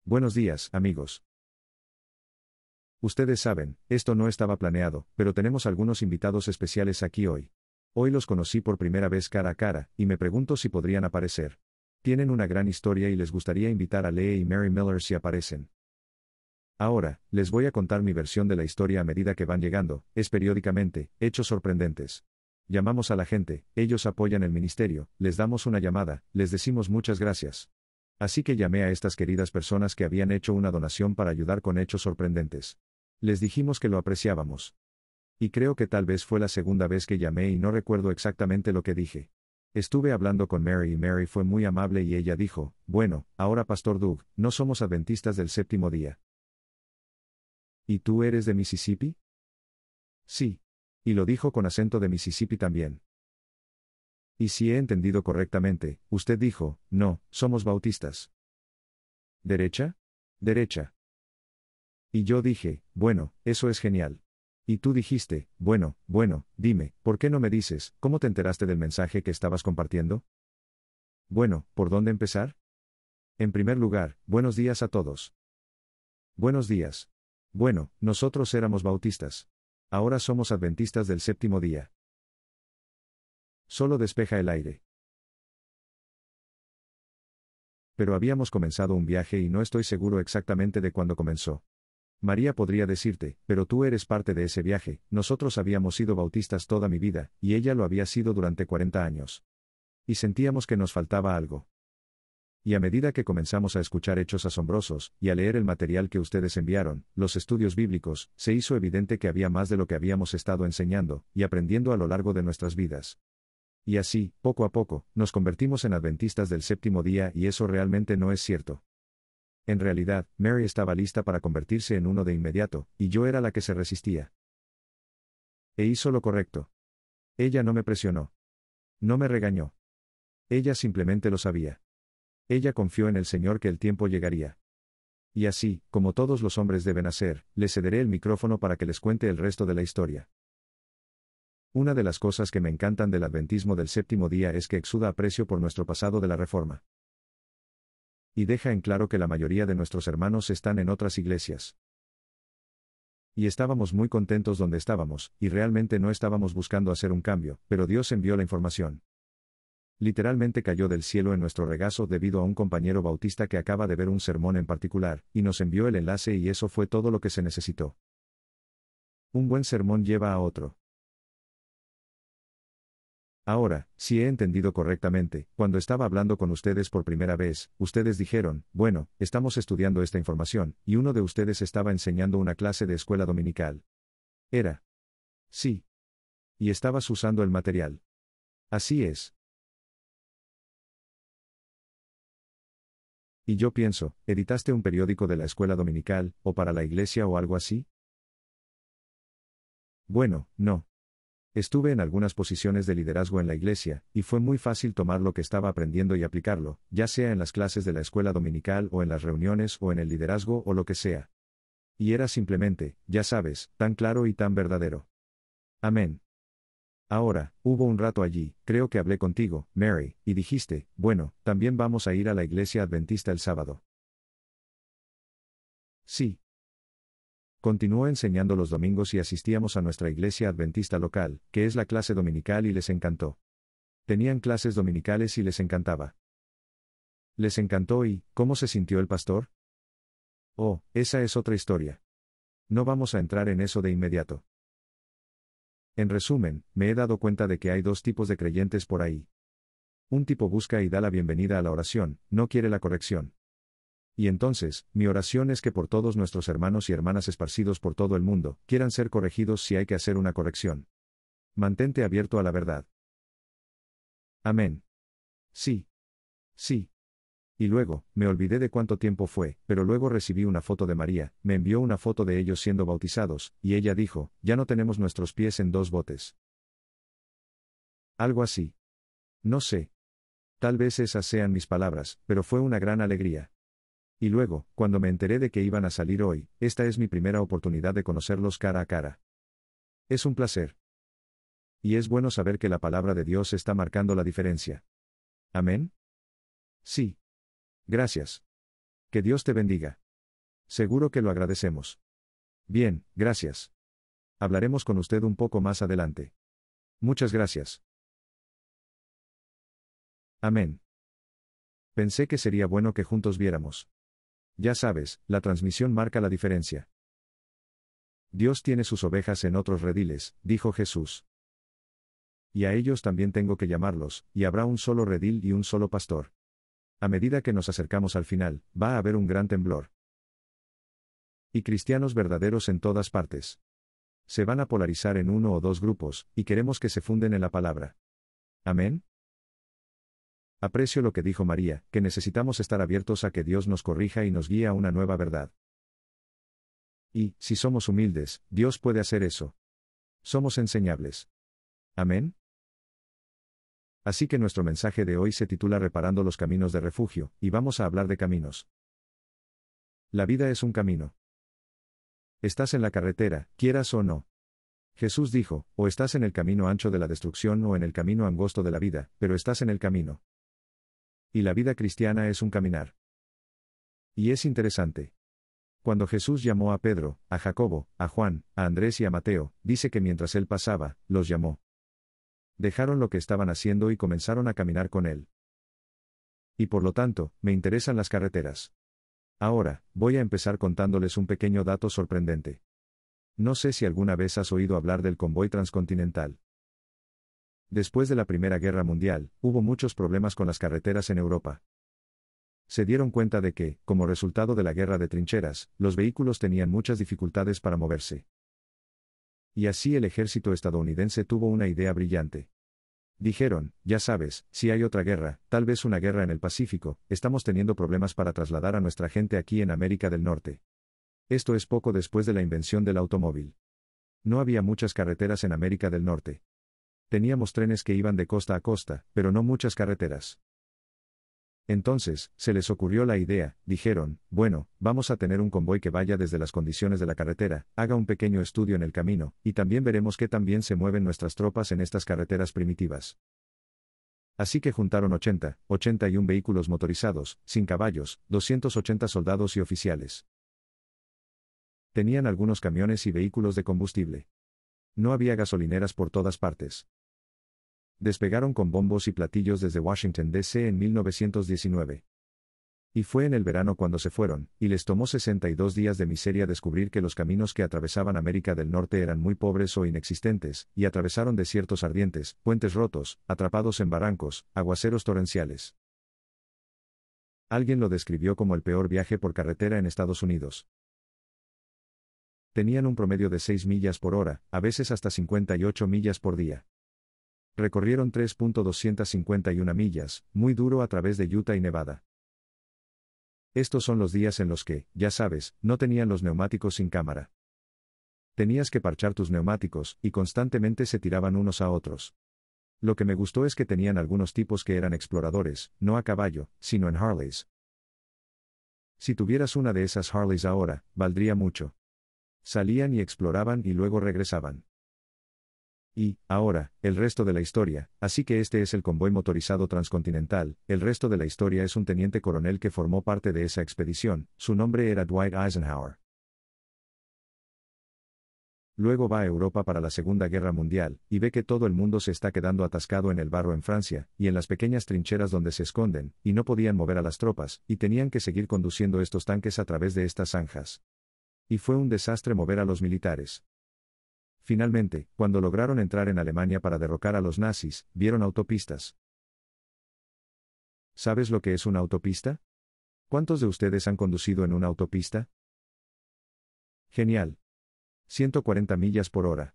Buenos días, amigos. Ustedes saben, esto no estaba planeado, pero tenemos algunos invitados especiales aquí hoy. Hoy los conocí por primera vez cara a cara, y me pregunto si podrían aparecer. Tienen una gran historia y les gustaría invitar a Lee y Mary Miller si aparecen. Ahora, les voy a contar mi versión de la historia a medida que van llegando, es periódicamente, hechos sorprendentes. Llamamos a la gente, ellos apoyan el ministerio, les damos una llamada, les decimos muchas gracias. Así que llamé a estas queridas personas que habían hecho una donación para ayudar con hechos sorprendentes. Les dijimos que lo apreciábamos. Y creo que tal vez fue la segunda vez que llamé y no recuerdo exactamente lo que dije. Estuve hablando con Mary y Mary fue muy amable y ella dijo, bueno, ahora Pastor Doug, no somos adventistas del séptimo día. ¿Y tú eres de Mississippi? Sí. Y lo dijo con acento de Mississippi también. Y si he entendido correctamente, usted dijo, no, somos bautistas. ¿Derecha? Derecha. Y yo dije, bueno, eso es genial. Y tú dijiste, bueno, dime, ¿por qué no me dices, cómo te enteraste del mensaje que estabas compartiendo? Bueno, ¿por dónde empezar? En primer lugar, buenos días a todos. Buenos días. Bueno, nosotros éramos bautistas. Ahora somos adventistas del séptimo día. Solo despeja el aire. Pero habíamos comenzado un viaje y no estoy seguro exactamente de cuándo comenzó. María podría decirte, pero tú eres parte de ese viaje, nosotros habíamos sido bautistas toda mi vida, y ella lo había sido durante 40 años. Y sentíamos que nos faltaba algo. Y a medida que comenzamos a escuchar hechos asombrosos, y a leer el material que ustedes enviaron, los estudios bíblicos, se hizo evidente que había más de lo que habíamos estado enseñando, y aprendiendo a lo largo de nuestras vidas. Y así, poco a poco, nos convertimos en adventistas del séptimo día y eso realmente no es cierto. En realidad, Mary estaba lista para convertirse en uno de inmediato, y yo era la que se resistía. E hizo lo correcto. Ella no me presionó. No me regañó. Ella simplemente lo sabía. Ella confió en el Señor que el tiempo llegaría. Y así, como todos los hombres deben hacer, le cederé el micrófono para que les cuente el resto de la historia. Una de las cosas que me encantan del adventismo del séptimo día es que exuda aprecio por nuestro pasado de la Reforma. Y deja en claro que la mayoría de nuestros hermanos están en otras iglesias. Y estábamos muy contentos donde estábamos, y realmente no estábamos buscando hacer un cambio, pero Dios envió la información. Literalmente cayó del cielo en nuestro regazo debido a un compañero bautista que acaba de ver un sermón en particular, y nos envió el enlace y eso fue todo lo que se necesitó. Un buen sermón lleva a otro. Ahora, si he entendido correctamente, cuando estaba hablando con ustedes por primera vez, ustedes dijeron, bueno, estamos estudiando esta información, y uno de ustedes estaba enseñando una clase de escuela dominical. ¿Era? Sí. Y estabas usando el material. Así es. Y yo pienso, ¿editaste un periódico de la escuela dominical, o para la iglesia o algo así? Bueno, no. Estuve en algunas posiciones de liderazgo en la iglesia, y fue muy fácil tomar lo que estaba aprendiendo y aplicarlo, ya sea en las clases de la escuela dominical o en las reuniones o en el liderazgo o lo que sea. Y era simplemente, ya sabes, tan claro y tan verdadero. Amén. Ahora, hubo un rato allí, creo que hablé contigo, Mary, y dijiste, bueno, también vamos a ir a la iglesia adventista el sábado. Sí. Continuó enseñando los domingos y asistíamos a nuestra iglesia adventista local, que es la clase dominical y les encantó. Tenían clases dominicales y les encantaba. Les encantó y, ¿cómo se sintió el pastor? Oh, esa es otra historia. No vamos a entrar en eso de inmediato. En resumen, me he dado cuenta de que hay dos tipos de creyentes por ahí. Un tipo busca y da la bienvenida a la oración, no quiere la corrección. Y entonces, mi oración es que por todos nuestros hermanos y hermanas esparcidos por todo el mundo, quieran ser corregidos si hay que hacer una corrección. Mantente abierto a la verdad. Amén. Sí. Sí. Y luego, me olvidé de cuánto tiempo fue, pero luego recibí una foto de María, me envió una foto de ellos siendo bautizados, y ella dijo, ya no tenemos nuestros pies en dos botes. Algo así. No sé. Tal vez esas sean mis palabras, pero fue una gran alegría. Y luego, cuando me enteré de que iban a salir hoy, esta es mi primera oportunidad de conocerlos cara a cara. Es un placer. Y es bueno saber que la palabra de Dios está marcando la diferencia. ¿Amén? Sí. Gracias. Que Dios te bendiga. Seguro que lo agradecemos. Bien, gracias. Hablaremos con usted un poco más adelante. Muchas gracias. Amén. Pensé que sería bueno que juntos viéramos. Ya sabes, la transmisión marca la diferencia. Dios tiene sus ovejas en otros rediles, dijo Jesús. Y a ellos también tengo que llamarlos, y habrá un solo redil y un solo pastor. A medida que nos acercamos al final, va a haber un gran temblor. Y cristianos verdaderos en todas partes. Se van a polarizar en uno o dos grupos, y queremos que se funden en la palabra. ¿Amén? Aprecio lo que dijo María, que necesitamos estar abiertos a que Dios nos corrija y nos guíe a una nueva verdad. Y, si somos humildes, Dios puede hacer eso. Somos enseñables. ¿Amén? Así que nuestro mensaje de hoy se titula Reparando los caminos de refugio, y vamos a hablar de caminos. La vida es un camino. Estás en la carretera, quieras o no. Jesús dijo, o estás en el camino ancho de la destrucción o en el camino angosto de la vida, pero estás en el camino. Y la vida cristiana es un caminar. Y es interesante. Cuando Jesús llamó a Pedro, a Jacobo, a Juan, a Andrés y a Mateo, dice que mientras él pasaba, los llamó. Dejaron lo que estaban haciendo y comenzaron a caminar con él. Y por lo tanto, me interesan las carreteras. Ahora, voy a empezar contándoles un pequeño dato sorprendente. No sé si alguna vez has oído hablar del convoy transcontinental. Después de la Primera Guerra Mundial, hubo muchos problemas con las carreteras en Europa. Se dieron cuenta de que, como resultado de la guerra de trincheras, los vehículos tenían muchas dificultades para moverse. Y así el ejército estadounidense tuvo una idea brillante. Dijeron, ya sabes, si hay otra guerra, tal vez una guerra en el Pacífico, estamos teniendo problemas para trasladar a nuestra gente aquí en América del Norte. Esto es poco después de la invención del automóvil. No había muchas carreteras en América del Norte. Teníamos trenes que iban de costa a costa, pero no muchas carreteras. Entonces, se les ocurrió la idea, dijeron, bueno, vamos a tener un convoy que vaya desde las condiciones de la carretera, haga un pequeño estudio en el camino, y también veremos qué tan bien se mueven nuestras tropas en estas carreteras primitivas. Así que juntaron 81 vehículos motorizados, sin caballos, 280 soldados y oficiales. Tenían algunos camiones y vehículos de combustible. No había gasolineras por todas partes. Despegaron con bombos y platillos desde Washington, D.C. en 1919. Y fue en el verano cuando se fueron, y les tomó 62 días de miseria descubrir que los caminos que atravesaban América del Norte eran muy pobres o inexistentes, y atravesaron desiertos ardientes, puentes rotos, atrapados en barrancos, aguaceros torrenciales. Alguien lo describió como el peor viaje por carretera en Estados Unidos. Tenían un promedio de 6 millas por hora, a veces hasta 58 millas por día. Recorrieron 3.251 millas, muy duro a través de Utah y Nevada. Estos son los días en los que, ya sabes, no tenían los neumáticos sin cámara. Tenías que parchar tus neumáticos, y constantemente se tiraban unos a otros. Lo que me gustó es que tenían algunos tipos que eran exploradores, no a caballo, sino en Harleys. Si tuvieras una de esas Harleys ahora, valdría mucho. Salían y exploraban y luego regresaban. Y, ahora, el resto de la historia, así que este es el convoy motorizado transcontinental, el resto de la historia es un teniente coronel que formó parte de esa expedición, su nombre era Dwight Eisenhower. Luego va a Europa para la Segunda Guerra Mundial, y ve que todo el mundo se está quedando atascado en el barro en Francia, y en las pequeñas trincheras donde se esconden, y no podían mover a las tropas, y tenían que seguir conduciendo estos tanques a través de estas zanjas. Y fue un desastre mover a los militares. Finalmente, cuando lograron entrar en Alemania para derrocar a los nazis, vieron autopistas. ¿Sabes lo que es una autopista? ¿Cuántos de ustedes han conducido en una autopista? Genial. 140 millas por hora.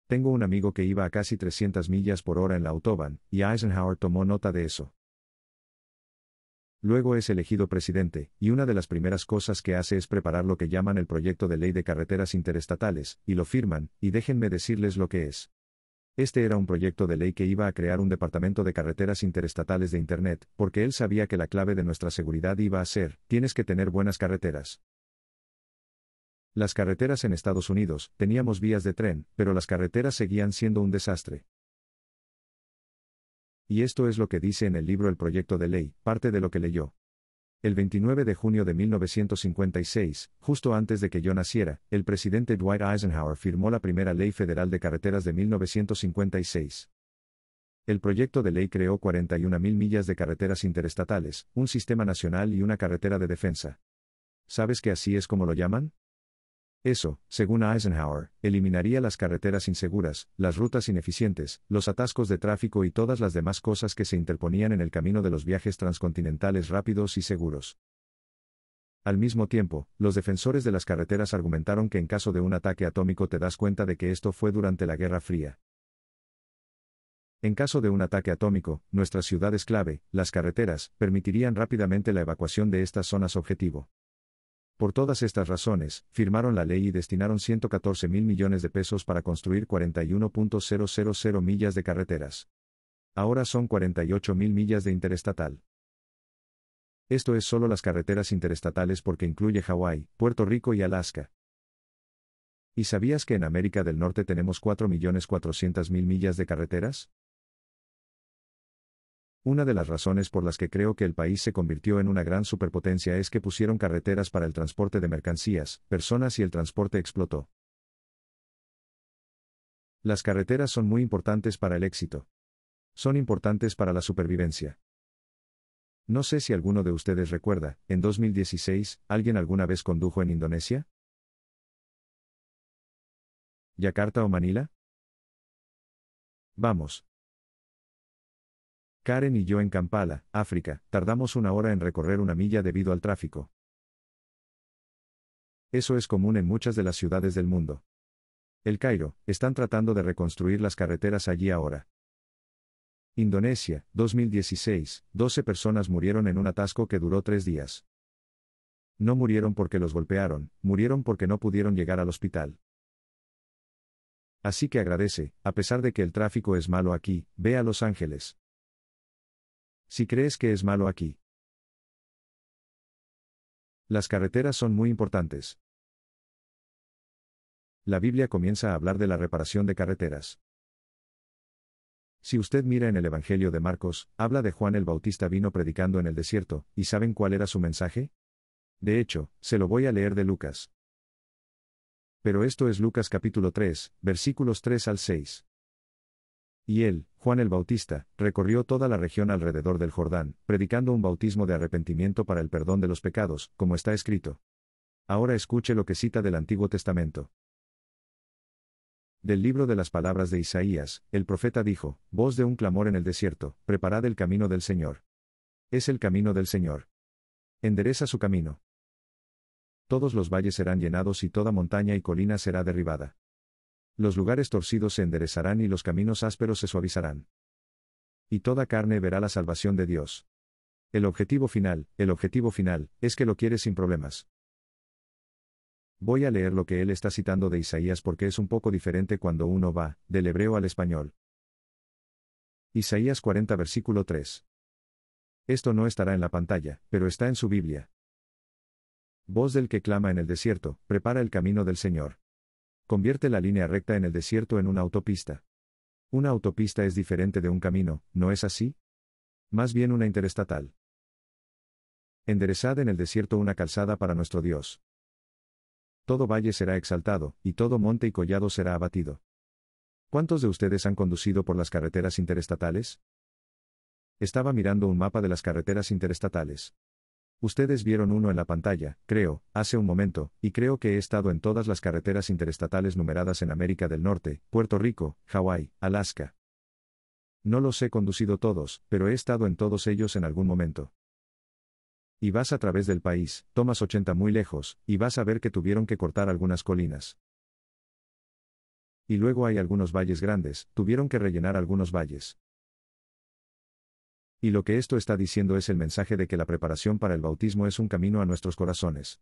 Tengo un amigo que iba a casi 300 millas por hora en la Autobahn, y Eisenhower tomó nota de eso. Luego es elegido presidente, y una de las primeras cosas que hace es preparar lo que llaman el proyecto de ley de carreteras interestatales, y lo firman, y déjenme decirles lo que es. Este era un proyecto de ley que iba a crear un departamento de carreteras interestatales de Internet, porque él sabía que la clave de nuestra seguridad iba a ser, tienes que tener buenas carreteras. Las carreteras en Estados Unidos, teníamos vías de tren, pero las carreteras seguían siendo un desastre. Y esto es lo que dice en el libro El proyecto de ley, parte de lo que leyó. El 29 de junio de 1956, justo antes de que yo naciera, el presidente Dwight Eisenhower firmó la primera Ley Federal de Carreteras de 1956. El proyecto de ley creó 41.000 millas de carreteras interestatales, un sistema nacional y una carretera de defensa. ¿Sabes que así es como lo llaman? Eso, según Eisenhower, eliminaría las carreteras inseguras, las rutas ineficientes, los atascos de tráfico y todas las demás cosas que se interponían en el camino de los viajes transcontinentales rápidos y seguros. Al mismo tiempo, los defensores de las carreteras argumentaron que en caso de un ataque atómico te das cuenta de que esto fue durante la Guerra Fría. En caso de un ataque atómico, nuestras ciudades clave, las carreteras, permitirían rápidamente la evacuación de estas zonas objetivo. Por todas estas razones, firmaron la ley y destinaron 114.000 millones de pesos para construir 41.000 millas de carreteras. Ahora son 48.000 millas de interestatal. Esto es solo las carreteras interestatales porque incluye Hawái, Puerto Rico y Alaska. ¿Y sabías que en América del Norte tenemos 4.400.000 millas de carreteras? Una de las razones por las que creo que el país se convirtió en una gran superpotencia es que pusieron carreteras para el transporte de mercancías, personas y el transporte explotó. Las carreteras son muy importantes para el éxito. Son importantes para la supervivencia. No sé si alguno de ustedes recuerda, en 2016, ¿alguien alguna vez condujo en Indonesia? ¿Yakarta o Manila? Vamos. Karen y yo en Kampala, África, tardamos 1 hora en recorrer 1 milla debido al tráfico. Eso es común en muchas de las ciudades del mundo. El Cairo, están tratando de reconstruir las carreteras allí ahora. Indonesia, 2016, 12 personas murieron en un atasco que duró 3 días. No murieron porque los golpearon, murieron porque no pudieron llegar al hospital. Así que agradece, a pesar de que el tráfico es malo aquí, ve a Los Ángeles. Si crees que es malo aquí. Las carreteras son muy importantes. La Biblia comienza a hablar de la reparación de carreteras. Si usted mira en el Evangelio de Marcos, habla de Juan el Bautista vino predicando en el desierto, ¿y saben cuál era su mensaje? De hecho, se lo voy a leer de Lucas. Pero esto es Lucas capítulo 3, versículos 3 al 6. Y él, Juan el Bautista, recorrió toda la región alrededor del Jordán, predicando un bautismo de arrepentimiento para el perdón de los pecados, como está escrito. Ahora escuche lo que cita del Antiguo Testamento. Del libro de las palabras de Isaías, el profeta dijo, voz de un clamor en el desierto, preparad el camino del Señor. Es el camino del Señor. Endereza su camino. Todos los valles serán llenados y toda montaña y colina será derribada. Los lugares torcidos se enderezarán y los caminos ásperos se suavizarán. Y toda carne verá la salvación de Dios. El objetivo final, es que lo quiere sin problemas. Voy a leer lo que él está citando de Isaías porque es un poco diferente cuando uno va, del hebreo al español. Isaías 40 versículo 3. Esto no estará en la pantalla, pero está en su Biblia. Voz del que clama en el desierto, prepara el camino del Señor. Convierte la línea recta en el desierto en una autopista. Una autopista es diferente de un camino, ¿no es así? Más bien una interestatal. Enderezad en el desierto una calzada para nuestro Dios. Todo valle será exaltado, y todo monte y collado será abatido. ¿Cuántos de ustedes han conducido por las carreteras interestatales? Estaba mirando un mapa de las carreteras interestatales. Ustedes vieron uno en la pantalla, creo, hace un momento, y creo que he estado en todas las carreteras interestatales numeradas en América del Norte, Puerto Rico, Hawái, Alaska. No los he conducido todos, pero he estado en todos ellos en algún momento. Y vas a través del país, tomas 80 muy lejos, y vas a ver que tuvieron que cortar algunas colinas. Y luego hay algunos valles grandes, tuvieron que rellenar algunos valles. Y lo que esto está diciendo es el mensaje de que la preparación para el bautismo es un camino a nuestros corazones.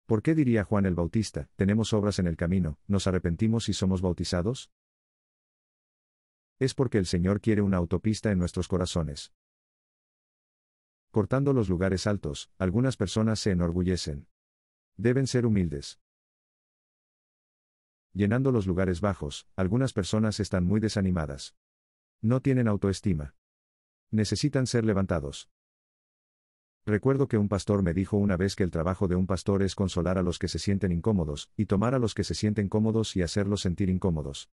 ¿Por qué diría Juan el Bautista, tenemos obras en el camino, nos arrepentimos y somos bautizados? Es porque el Señor quiere una autopista en nuestros corazones. Cortando los lugares altos, algunas personas se enorgullecen. Deben ser humildes. Llenando los lugares bajos, algunas personas están muy desanimadas. No tienen autoestima. Necesitan ser levantados. Recuerdo que un pastor me dijo una vez que el trabajo de un pastor es consolar a los que se sienten incómodos, y tomar a los que se sienten cómodos y hacerlos sentir incómodos.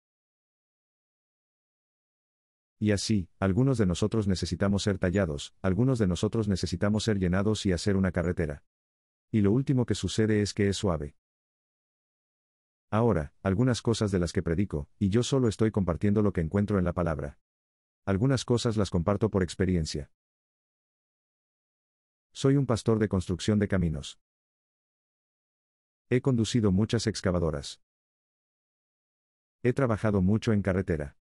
Y así, algunos de nosotros necesitamos ser tallados, algunos de nosotros necesitamos ser llenados y hacer una carretera. Y lo último que sucede es que es suave. Ahora, algunas cosas de las que predico, y yo solo estoy compartiendo lo que encuentro en la palabra. Algunas cosas las comparto por experiencia. Soy un pastor de construcción de caminos. He conducido muchas excavadoras. He trabajado mucho en carretera.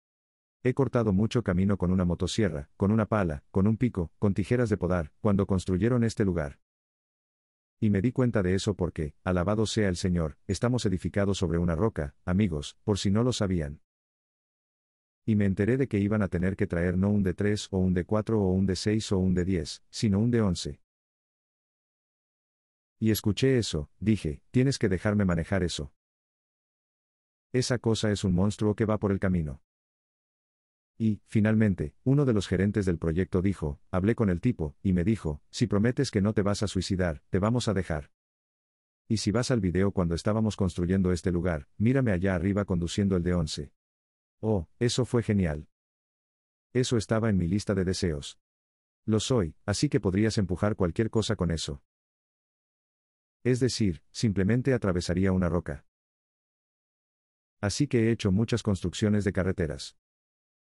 He cortado mucho camino con una motosierra, con una pala, con un pico, con tijeras de podar, cuando construyeron este lugar. Y me di cuenta de eso porque, alabado sea el Señor, estamos edificados sobre una roca, amigos, por si no lo sabían. Y me enteré de que iban a tener que traer no un de 3 o un de 4 o un de 6 o un de 10, sino un de 11. Y escuché eso, dije, tienes que dejarme manejar eso. Esa cosa es un monstruo que va por el camino. Y, finalmente, uno de los gerentes del proyecto dijo, hablé con el tipo, y me dijo, si prometes que no te vas a suicidar, te vamos a dejar. Y si vas al video cuando estábamos construyendo este lugar, mírame allá arriba conduciendo el de 11. Oh, eso fue genial. Eso estaba en mi lista de deseos. Lo soy, así que podrías empujar cualquier cosa con eso. Es decir, simplemente atravesaría una roca. Así que he hecho muchas construcciones de carreteras.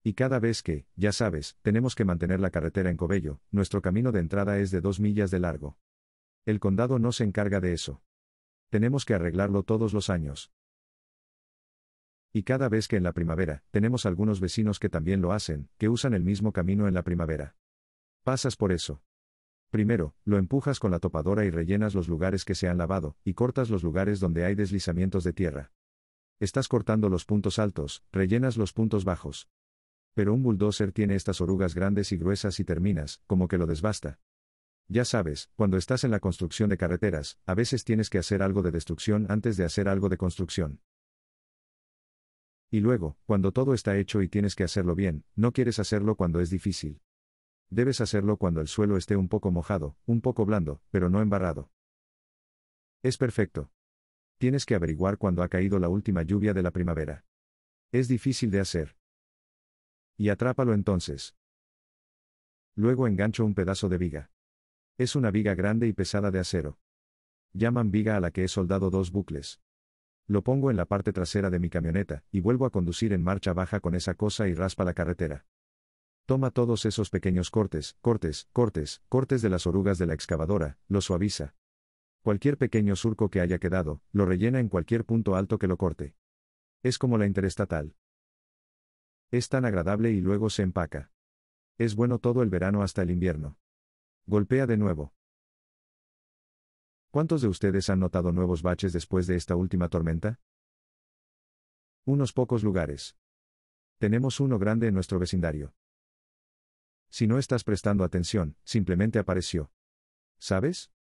Y cada vez que, ya sabes, tenemos que mantener la carretera en Cobello, nuestro camino de entrada es de 2 millas de largo. El condado no se encarga de eso. Tenemos que arreglarlo todos los años. Y cada vez que en la primavera, tenemos algunos vecinos que también lo hacen, que usan el mismo camino en la primavera. Pasas por eso. Primero, lo empujas con la topadora y rellenas los lugares que se han lavado, y cortas los lugares donde hay deslizamientos de tierra. Estás cortando los puntos altos, rellenas los puntos bajos. Pero un bulldozer tiene estas orugas grandes y gruesas y terminas, como que lo desbasta. Ya sabes, cuando estás en la construcción de carreteras, a veces tienes que hacer algo de destrucción antes de hacer algo de construcción. Y luego, cuando todo está hecho y tienes que hacerlo bien, no quieres hacerlo cuando es difícil. Debes hacerlo cuando el suelo esté un poco mojado, un poco blando, pero no embarrado. Es perfecto. Tienes que averiguar cuándo ha caído la última lluvia de la primavera. Es difícil de hacer. Y atrápalo entonces. Luego engancho un pedazo de viga. Es una viga grande y pesada de acero. Llaman viga a la que he soldado 2 bucles. Lo pongo en la parte trasera de mi camioneta, y vuelvo a conducir en marcha baja con esa cosa y raspa la carretera. Toma todos esos pequeños cortes de las orugas de la excavadora, lo suaviza. Cualquier pequeño surco que haya quedado, lo rellena en cualquier punto alto que lo corte. Es como la interestatal. Es tan agradable y luego se empaca. Es bueno todo el verano hasta el invierno. Golpea de nuevo. ¿Cuántos de ustedes han notado nuevos baches después de esta última tormenta? Unos pocos lugares. Tenemos uno grande en nuestro vecindario. Si no estás prestando atención, simplemente apareció. ¿Sabes?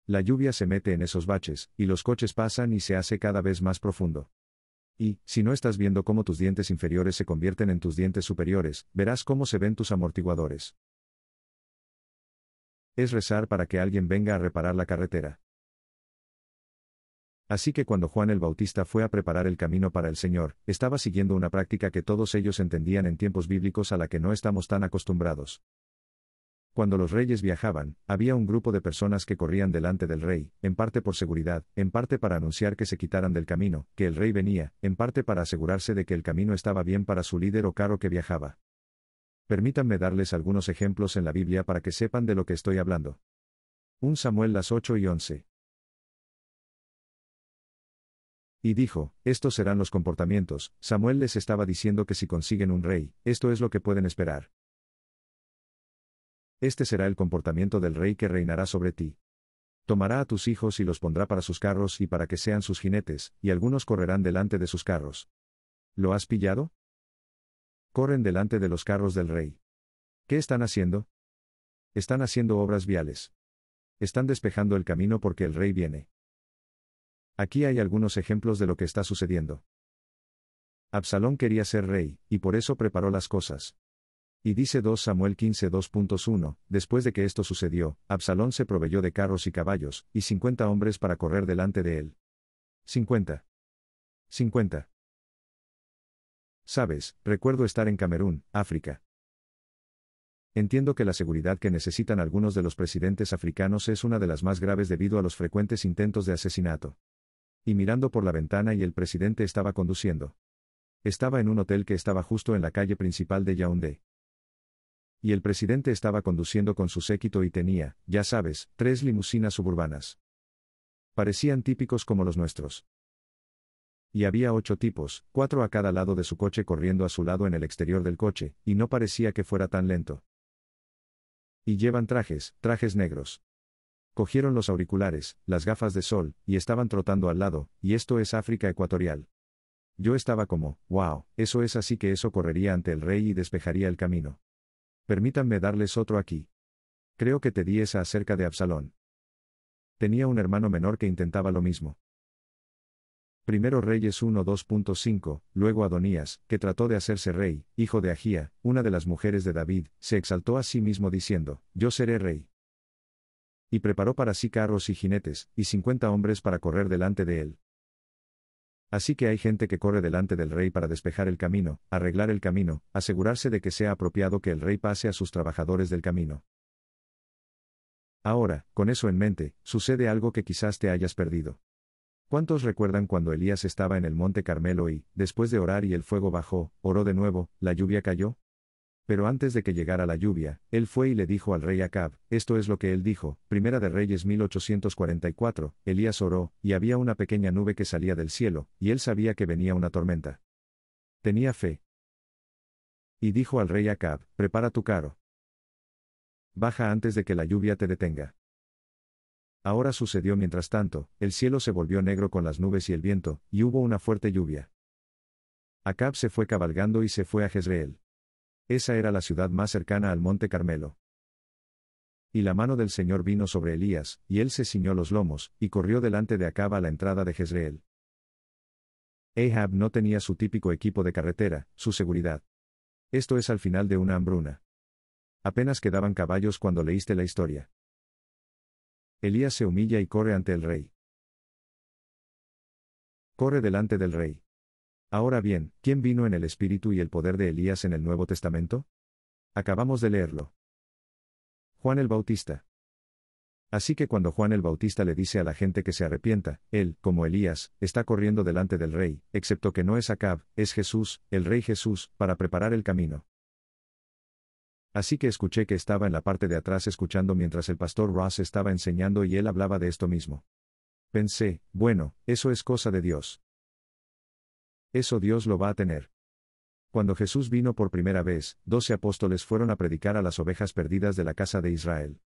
La lluvia se mete en esos baches, y los coches pasan y se hace cada vez más profundo. Y, si no estás viendo cómo tus dientes inferiores se convierten en tus dientes superiores, verás cómo se ven tus amortiguadores. Es rezar para que alguien venga a reparar la carretera. Así que cuando Juan el Bautista fue a preparar el camino para el Señor, estaba siguiendo una práctica que todos ellos entendían en tiempos bíblicos a la que no estamos tan acostumbrados. Cuando los reyes viajaban, había un grupo de personas que corrían delante del rey, en parte por seguridad, en parte para anunciar que se quitaran del camino, que el rey venía, en parte para asegurarse de que el camino estaba bien para su líder o carro que viajaba. Permítanme darles algunos ejemplos en la Biblia para que sepan de lo que estoy hablando. 1 Samuel las 8:11. Y dijo, estos serán los comportamientos. Samuel les estaba diciendo que si consiguen un rey, esto es lo que pueden esperar. Este será el comportamiento del rey que reinará sobre ti. Tomará a tus hijos y los pondrá para sus carros y para que sean sus jinetes, y algunos correrán delante de sus carros. ¿Lo has pillado? Corren delante de los carros del rey. ¿Qué están haciendo? Están haciendo obras viales. Están despejando el camino porque el rey viene. Aquí hay algunos ejemplos de lo que está sucediendo. Absalón quería ser rey, y por eso preparó las cosas. Y dice 2 Samuel 15 2.1, después de que esto sucedió, Absalón se proveyó de carros y caballos, y 50 hombres para correr delante de él. 50. 50. Sabes, recuerdo estar en Camerún, África. Entiendo que la seguridad que necesitan algunos de los presidentes africanos es una de las más graves debido a los frecuentes intentos de asesinato. Y mirando por la ventana y el presidente estaba conduciendo. Estaba en un hotel que estaba justo en la calle principal de Yaoundé. Y el presidente estaba conduciendo con su séquito y tenía, ya sabes, 3 limusinas suburbanas. Parecían típicos como los nuestros. Y había 8 tipos, 4 a cada lado de su coche corriendo a su lado en el exterior del coche, y no parecía que fuera tan lento. Y llevan trajes negros. Cogieron los auriculares, las gafas de sol, y estaban trotando al lado, y esto es África Ecuatorial. Yo estaba como, wow, eso es así que eso correría ante el rey y despejaría el camino. Permítanme darles otro aquí. Creo que te di esa acerca de Absalón. Tenía un hermano menor que intentaba lo mismo. Primero Reyes 1:2.5, luego Adonías, que trató de hacerse rey, hijo de Agía, una de las mujeres de David, se exaltó a sí mismo diciendo, yo seré rey. Y preparó para sí carros y jinetes, y 50 hombres para correr delante de él. Así que hay gente que corre delante del rey para despejar el camino, arreglar el camino, asegurarse de que sea apropiado que el rey pase a sus trabajadores del camino. Ahora, con eso en mente, sucede algo que quizás te hayas perdido. ¿Cuántos recuerdan cuando Elías estaba en el monte Carmelo y, después de orar y el fuego bajó, oró de nuevo, la lluvia cayó? Pero antes de que llegara la lluvia, él fue y le dijo al rey Acab, esto es lo que él dijo, Primera de Reyes 1844, Elías oró, y había una pequeña nube que salía del cielo, y él sabía que venía una tormenta. Tenía fe. Y dijo al rey Acab, prepara tu carro. Baja antes de que la lluvia te detenga. Ahora sucedió mientras tanto, el cielo se volvió negro con las nubes y el viento, y hubo una fuerte lluvia. Acab se fue cabalgando y se fue a Jezreel. Esa era la ciudad más cercana al monte Carmelo. Y la mano del Señor vino sobre Elías, y él se ciñó los lomos, y corrió delante de Acab a la entrada de Jezreel. Ahab no tenía su típico equipo de carretera, su seguridad. Esto es al final de una hambruna. Apenas quedaban caballos cuando leíste la historia. Elías se humilla y corre ante el rey. Corre delante del rey. Ahora bien, ¿quién vino en el espíritu y el poder de Elías en el Nuevo Testamento? Acabamos de leerlo. Juan el Bautista. Así que cuando Juan el Bautista le dice a la gente que se arrepienta, él, como Elías, está corriendo delante del rey, excepto que no es Acab, es Jesús, el rey Jesús, para preparar el camino. Así que escuché que estaba en la parte de atrás escuchando mientras el pastor Ross estaba enseñando y él hablaba de esto mismo. Pensé, bueno, eso es cosa de Dios. Eso Dios lo va a tener. Cuando Jesús vino por primera vez, 12 apóstoles fueron a predicar a las ovejas perdidas de la casa de Israel.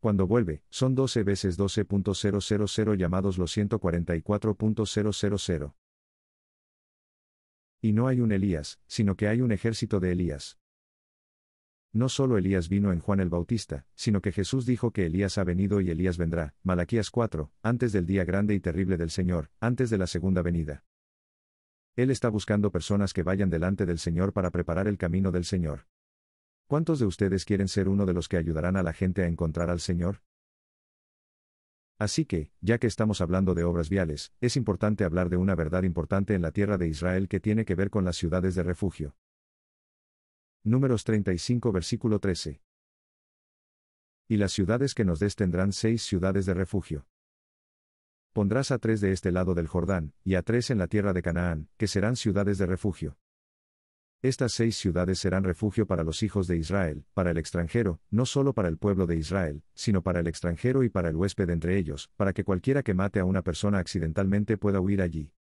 Cuando vuelve, son 12 veces 12.000 llamados los 144.000. Y no hay un Elías, sino que hay un ejército de Elías. No solo Elías vino en Juan el Bautista, sino que Jesús dijo que Elías ha venido y Elías vendrá, Malaquías 4, antes del día grande y terrible del Señor, antes de la segunda venida. Él está buscando personas que vayan delante del Señor para preparar el camino del Señor. ¿Cuántos de ustedes quieren ser uno de los que ayudarán a la gente a encontrar al Señor? Así que, ya que estamos hablando de obras viales, es importante hablar de una verdad importante en la tierra de Israel que tiene que ver con las ciudades de refugio. Números 35 versículo 13. Y las ciudades que nos des tendrán 6 ciudades de refugio. Pondrás a 3 de este lado del Jordán, y a 3 en la tierra de Canaán, que serán ciudades de refugio. Estas 6 ciudades serán refugio para los hijos de Israel, para el extranjero, no solo para el pueblo de Israel, sino para el extranjero y para el huésped entre ellos, para que cualquiera que mate a una persona accidentalmente pueda huir allí.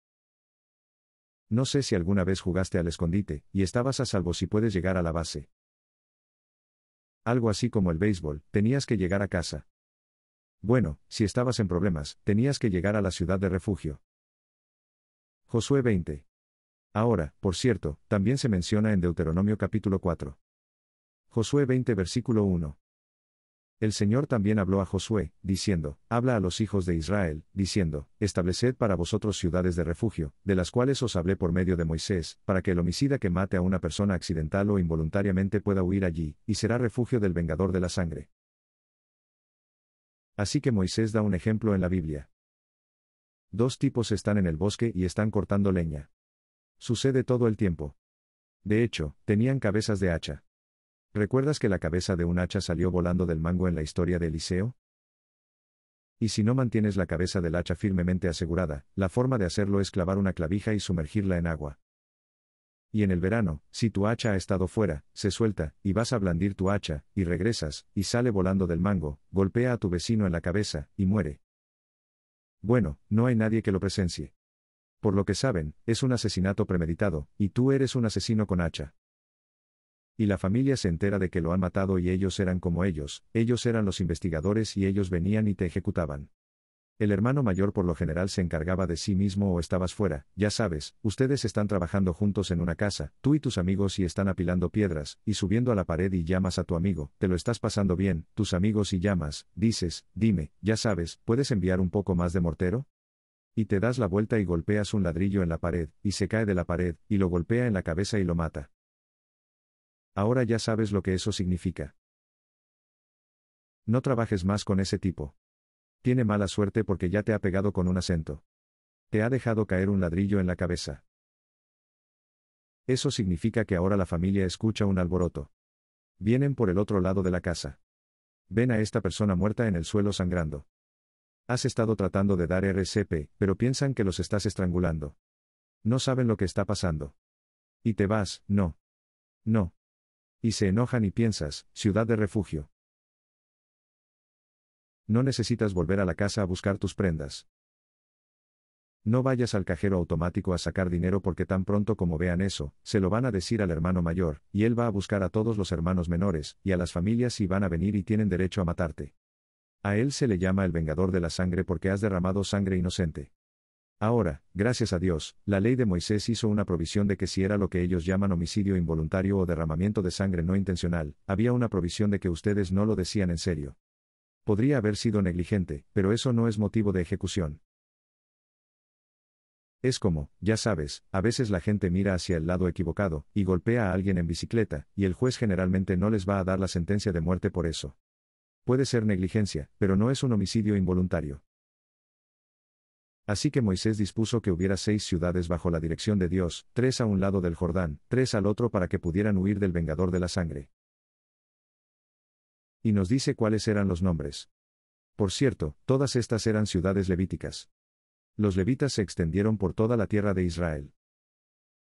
No sé si alguna vez jugaste al escondite, y estabas a salvo si puedes llegar a la base. Algo así como el béisbol, tenías que llegar a casa. Bueno, si estabas en problemas, tenías que llegar a la ciudad de refugio. Josué 20. Ahora, por cierto, también se menciona en Deuteronomio capítulo 4. Josué 20 versículo 1. El Señor también habló a Josué, diciendo, habla a los hijos de Israel, diciendo, estableced para vosotros ciudades de refugio, de las cuales os hablé por medio de Moisés, para que el homicida que mate a una persona accidental o involuntariamente pueda huir allí, y será refugio del vengador de la sangre. Así que Moisés da un ejemplo en la Biblia. Dos tipos están en el bosque y están cortando leña. Sucede todo el tiempo. De hecho, tenían cabezas de hacha. ¿Recuerdas que la cabeza de un hacha salió volando del mango en la historia de Eliseo? Y si no mantienes la cabeza del hacha firmemente asegurada, la forma de hacerlo es clavar una clavija y sumergirla en agua. Y en el verano, si tu hacha ha estado fuera, se suelta, y vas a blandir tu hacha, y regresas, y sale volando del mango, golpea a tu vecino en la cabeza, y muere. Bueno, no hay nadie que lo presencie. Por lo que saben, es un asesinato premeditado, y tú eres un asesino con hacha. Y la familia se entera de que lo han matado y ellos eran como ellos eran los investigadores y ellos venían y te ejecutaban. El hermano mayor por lo general se encargaba de sí mismo o estabas fuera, ya sabes, ustedes están trabajando juntos en una casa, tú y tus amigos y están apilando piedras, y subiendo a la pared y llamas a tu amigo, te lo estás pasando bien, tus amigos y llamas, dices, dime, ya sabes, ¿puedes enviar un poco más de mortero? Y te das la vuelta y golpeas un ladrillo en la pared, y se cae de la pared, y lo golpea en la cabeza y lo mata. Ahora ya sabes lo que eso significa. No trabajes más con ese tipo. Tiene mala suerte porque ya te ha pegado con un acento. Te ha dejado caer un ladrillo en la cabeza. Eso significa que ahora la familia escucha un alboroto. Vienen por el otro lado de la casa. Ven a esta persona muerta en el suelo sangrando. Has estado tratando de dar RCP, pero piensan que los estás estrangulando. No saben lo que está pasando. Y te vas, no. No. Y se enojan y piensas, ciudad de refugio. No necesitas volver a la casa a buscar tus prendas. No vayas al cajero automático a sacar dinero porque tan pronto como vean eso, se lo van a decir al hermano mayor, y él va a buscar a todos los hermanos menores, y a las familias y van a venir y tienen derecho a matarte. A él se le llama el vengador de la sangre porque has derramado sangre inocente. Ahora, gracias a Dios, la ley de Moisés hizo una provisión de que si era lo que ellos llaman homicidio involuntario o derramamiento de sangre no intencional, había una provisión de que ustedes no lo decían en serio. Podría haber sido negligente, pero eso no es motivo de ejecución. Es como, ya sabes, a veces la gente mira hacia el lado equivocado, y golpea a alguien en bicicleta, y el juez generalmente no les va a dar la sentencia de muerte por eso. Puede ser negligencia, pero no es un homicidio involuntario. Así que Moisés dispuso que hubiera 6 ciudades bajo la dirección de Dios, 3 a un lado del Jordán, 3 al otro para que pudieran huir del vengador de la sangre. Y nos dice cuáles eran los nombres. Por cierto, todas estas eran ciudades levíticas. Los levitas se extendieron por toda la tierra de Israel.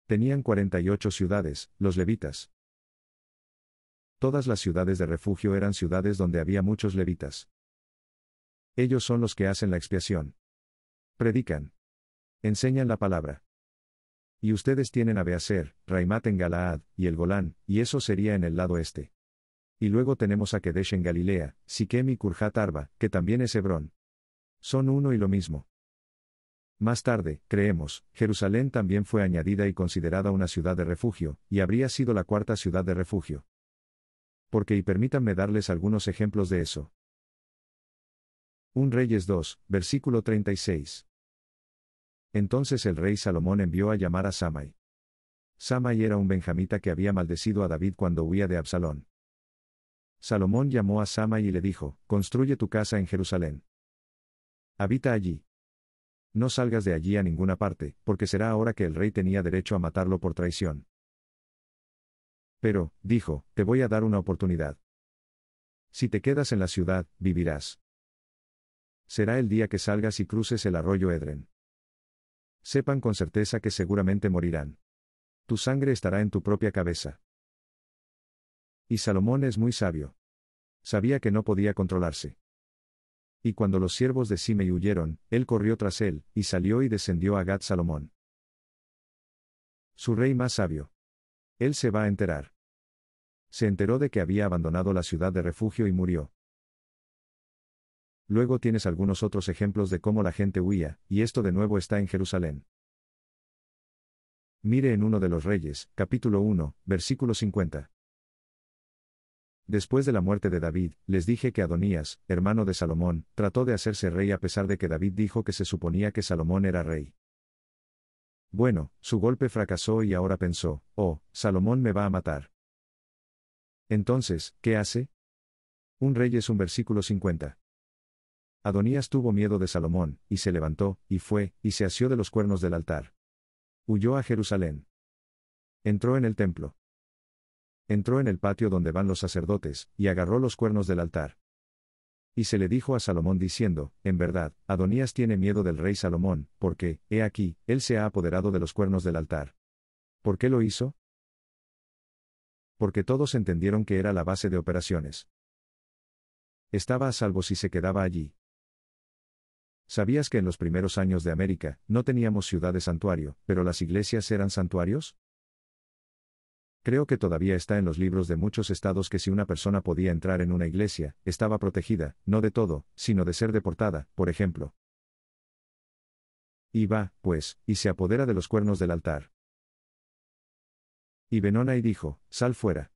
Tenían 48 ciudades, los levitas. Todas las ciudades de refugio eran ciudades donde había muchos levitas. Ellos son los que hacen la expiación. Predican. Enseñan la palabra. Y ustedes tienen a Beaser, Raimat en Galaad, y el Golán, y eso sería en el lado este. Y luego tenemos a Kedesh en Galilea, Siquem y Curjat Arba, que también es Hebrón. Son uno y lo mismo. Más tarde, creemos, Jerusalén también fue añadida y considerada una ciudad de refugio, y habría sido la 4ª ciudad de refugio. Porque y permítanme darles algunos ejemplos de eso. 1 Reyes 2, versículo 36. Entonces el rey Salomón envió a llamar a Samai. Samai era un benjamita que había maldecido a David cuando huía de Absalón. Salomón llamó a Samai y le dijo, construye tu casa en Jerusalén. Habita allí. No salgas de allí a ninguna parte, porque será ahora que el rey tenía derecho a matarlo por traición. Pero, dijo, te voy a dar una oportunidad. Si te quedas en la ciudad, vivirás. Será el día que salgas y cruces el arroyo Edren. Sepan con certeza que seguramente morirán. Tu sangre estará en tu propia cabeza. Y Salomón es muy sabio. Sabía que no podía controlarse. Y cuando los siervos de Simei huyeron, él corrió tras él, y salió y descendió a Gat Salomón. Su rey más sabio. Él se va a enterar. Se enteró de que había abandonado la ciudad de refugio y murió. Luego tienes algunos otros ejemplos de cómo la gente huía, y esto de nuevo está en Jerusalén. Mire en 1 de los Reyes, capítulo 1, versículo 50. Después de la muerte de David, les dije que Adonías, hermano de Salomón, trató de hacerse rey a pesar de que David dijo que se suponía que Salomón era rey. Bueno, su golpe fracasó y ahora pensó, oh, Salomón me va a matar. Entonces, ¿qué hace? Un rey es un versículo 50. Adonías tuvo miedo de Salomón, y se levantó, y fue, y se asió de los cuernos del altar. Huyó a Jerusalén. Entró en el templo. Entró en el patio donde van los sacerdotes, y agarró los cuernos del altar. Y se le dijo a Salomón diciendo, en verdad, Adonías tiene miedo del rey Salomón, porque, he aquí, él se ha apoderado de los cuernos del altar. ¿Por qué lo hizo? Porque todos entendieron que era la base de operaciones. Estaba a salvo si se quedaba allí. ¿Sabías que en los primeros años de América, no teníamos ciudad de santuario, pero las iglesias eran santuarios? Creo que todavía está en los libros de muchos estados que si una persona podía entrar en una iglesia, estaba protegida, no de todo, sino de ser deportada, por ejemplo. Y va, pues, y se apodera de los cuernos del altar. Y Benoni dijo, sal fuera.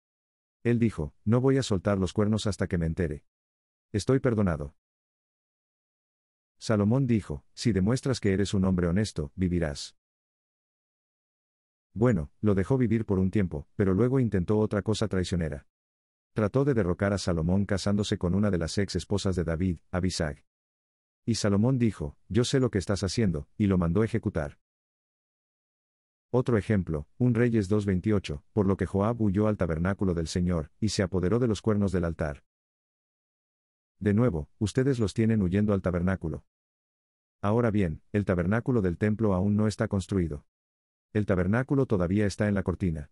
Él dijo, no voy a soltar los cuernos hasta que me entere. Estoy perdonado. Salomón dijo, si demuestras que eres un hombre honesto, vivirás. Bueno, lo dejó vivir por un tiempo, pero luego intentó otra cosa traicionera. Trató de derrocar a Salomón casándose con una de las ex esposas de David, Abisag. Y Salomón dijo, yo sé lo que estás haciendo, y lo mandó ejecutar. Otro ejemplo, un Reyes 2:28, por lo que Joab huyó al tabernáculo del Señor, y se apoderó de los cuernos del altar. De nuevo, ustedes los tienen huyendo al tabernáculo. Ahora bien, el tabernáculo del templo aún no está construido. El tabernáculo todavía está en la cortina.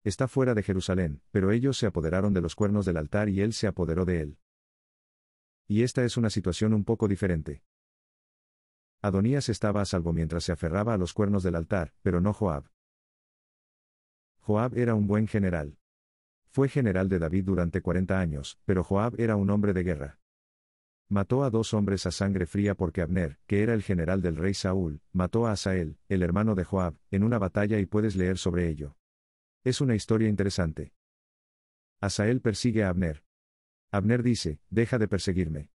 Está fuera de Jerusalén, pero ellos se apoderaron de los cuernos del altar y él se apoderó de él. Y esta es una situación un poco diferente. Adonías estaba a salvo mientras se aferraba a los cuernos del altar, pero no Joab. Joab era un buen general. Fue general de David durante 40 años, pero Joab era un hombre de guerra. Mató a 2 hombres a sangre fría porque Abner, que era el general del rey Saúl, mató a Asael, el hermano de Joab, en una batalla y puedes leer sobre ello. Es una historia interesante. Asael persigue a Abner. Abner dice, deja de perseguirme.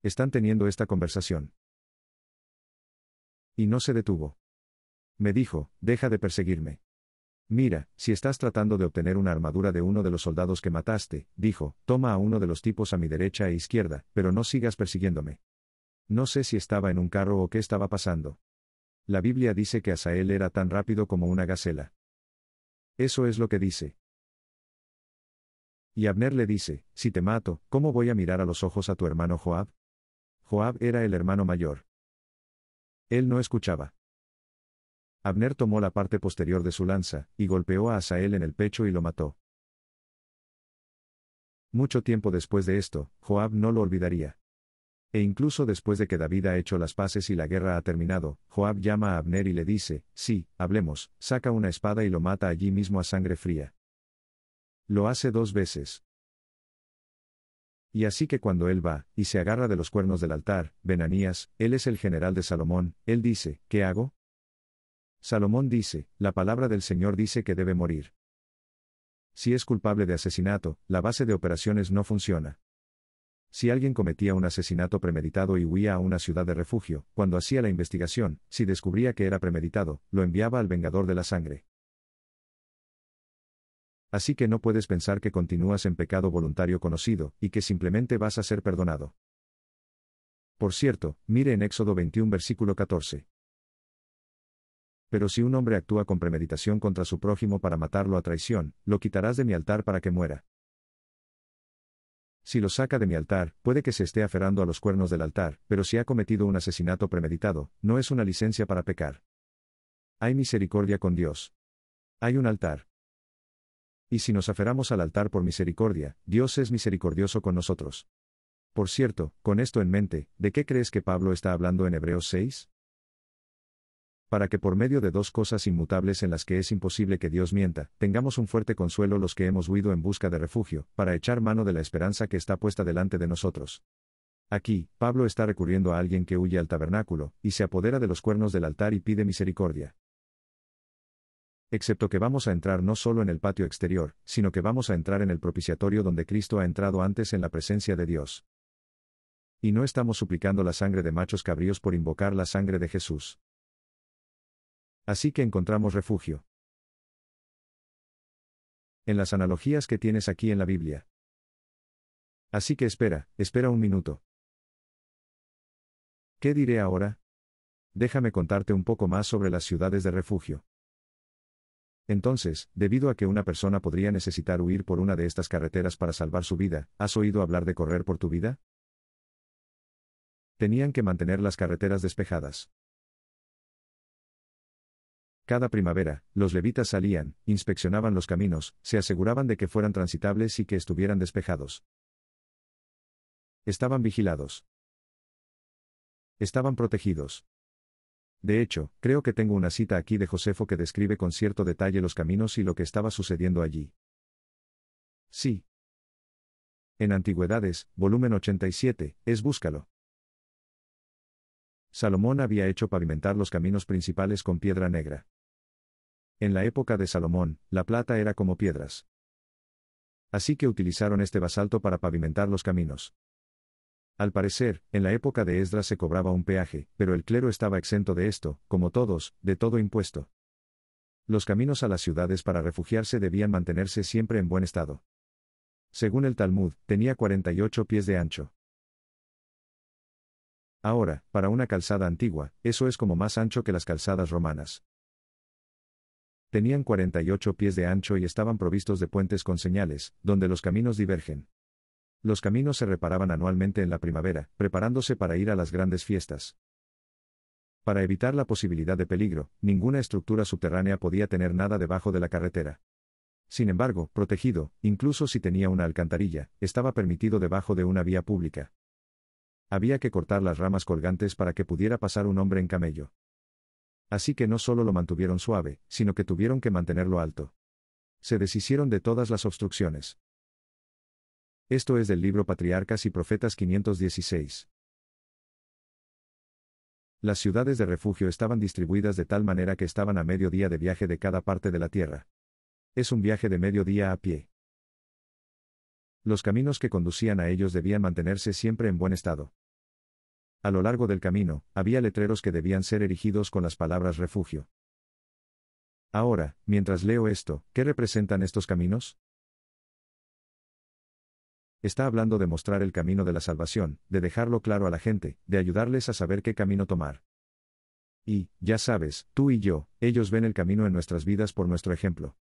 Están teniendo esta conversación. Y no se detuvo. Me dijo, deja de perseguirme. Mira, si estás tratando de obtener una armadura de uno de los soldados que mataste, dijo, toma a uno de los tipos a mi derecha e izquierda, pero no sigas persiguiéndome. No sé si estaba en un carro o qué estaba pasando. La Biblia dice que Asael era tan rápido como una gacela. Eso es lo que dice. Y Abner le dice, si te mato, ¿cómo voy a mirar a los ojos a tu hermano Joab? Joab era el hermano mayor. Él no escuchaba. Abner tomó la parte posterior de su lanza, y golpeó a Asael en el pecho y lo mató. Mucho tiempo después de esto, Joab no lo olvidaría. E incluso después de que David ha hecho las paces y la guerra ha terminado, Joab llama a Abner y le dice, sí, hablemos, saca una espada y lo mata allí mismo a sangre fría. Lo hace 2 veces. Y así que cuando él va, y se agarra de los cuernos del altar, Benanías, él es el general de Salomón, él dice, ¿qué hago? Salomón dice, la palabra del Señor dice que debe morir. Si es culpable de asesinato, la base de operaciones no funciona. Si alguien cometía un asesinato premeditado y huía a una ciudad de refugio, cuando hacía la investigación, si descubría que era premeditado, lo enviaba al vengador de la sangre. Así que no puedes pensar que continúas en pecado voluntario conocido, y que simplemente vas a ser perdonado. Por cierto, mire en Éxodo 21 versículo 14. Pero si un hombre actúa con premeditación contra su prójimo para matarlo a traición, lo quitarás de mi altar para que muera. Si lo saca de mi altar, puede que se esté aferrando a los cuernos del altar, pero si ha cometido un asesinato premeditado, no es una licencia para pecar. Hay misericordia con Dios. Hay un altar. Y si nos aferramos al altar por misericordia, Dios es misericordioso con nosotros. Por cierto, con esto en mente, ¿de qué crees que Pablo está hablando en Hebreos 6? Para que por medio de 2 cosas inmutables en las que es imposible que Dios mienta, tengamos un fuerte consuelo los que hemos huido en busca de refugio, para echar mano de la esperanza que está puesta delante de nosotros. Aquí, Pablo está recurriendo a alguien que huye al tabernáculo, y se apodera de los cuernos del altar y pide misericordia. Excepto que vamos a entrar no solo en el patio exterior, sino que vamos a entrar en el propiciatorio donde Cristo ha entrado antes en la presencia de Dios. Y no estamos suplicando la sangre de machos cabríos por invocar la sangre de Jesús. Así que encontramos refugio en las analogías que tienes aquí en la Biblia. Así que espera un minuto. ¿Qué diré ahora? Déjame contarte un poco más sobre las ciudades de refugio. Entonces, debido a que una persona podría necesitar huir por una de estas carreteras para salvar su vida, ¿has oído hablar de correr por tu vida? Tenían que mantener las carreteras despejadas. Cada primavera, los levitas salían, inspeccionaban los caminos, se aseguraban de que fueran transitables y que estuvieran despejados. Estaban vigilados. Estaban protegidos. De hecho, creo que tengo una cita aquí de Josefo que describe con cierto detalle los caminos y lo que estaba sucediendo allí. Sí. En Antigüedades, volumen 87, búscalo. Salomón había hecho pavimentar los caminos principales con piedra negra. En la época de Salomón, la plata era como piedras. Así que utilizaron este basalto para pavimentar los caminos. Al parecer, en la época de Esdras se cobraba un peaje, pero el clero estaba exento de esto, como todos, de todo impuesto. Los caminos a las ciudades para refugiarse debían mantenerse siempre en buen estado. Según el Talmud, tenía 48 pies de ancho. Ahora, para una calzada antigua, eso es como más ancho que las calzadas romanas. Tenían 48 pies de ancho y estaban provistos de puentes con señales, donde los caminos divergen. Los caminos se reparaban anualmente en la primavera, preparándose para ir a las grandes fiestas. Para evitar la posibilidad de peligro, ninguna estructura subterránea podía tener nada debajo de la carretera. Sin embargo, protegido, incluso si tenía una alcantarilla, estaba permitido debajo de una vía pública. Había que cortar las ramas colgantes para que pudiera pasar un hombre en camello. Así que no solo lo mantuvieron suave, sino que tuvieron que mantenerlo alto. Se deshicieron de todas las obstrucciones. Esto es del libro Patriarcas y Profetas 516. Las ciudades de refugio estaban distribuidas de tal manera que estaban a medio día de viaje de cada parte de la tierra. Es un viaje de medio día a pie. Los caminos que conducían a ellos debían mantenerse siempre en buen estado. A lo largo del camino, había letreros que debían ser erigidos con las palabras refugio. Ahora, mientras leo esto, ¿qué representan estos caminos? Está hablando de mostrar el camino de la salvación, de dejarlo claro a la gente, de ayudarles a saber qué camino tomar. Y, ya sabes, tú y yo, ellos ven el camino en nuestras vidas por nuestro ejemplo.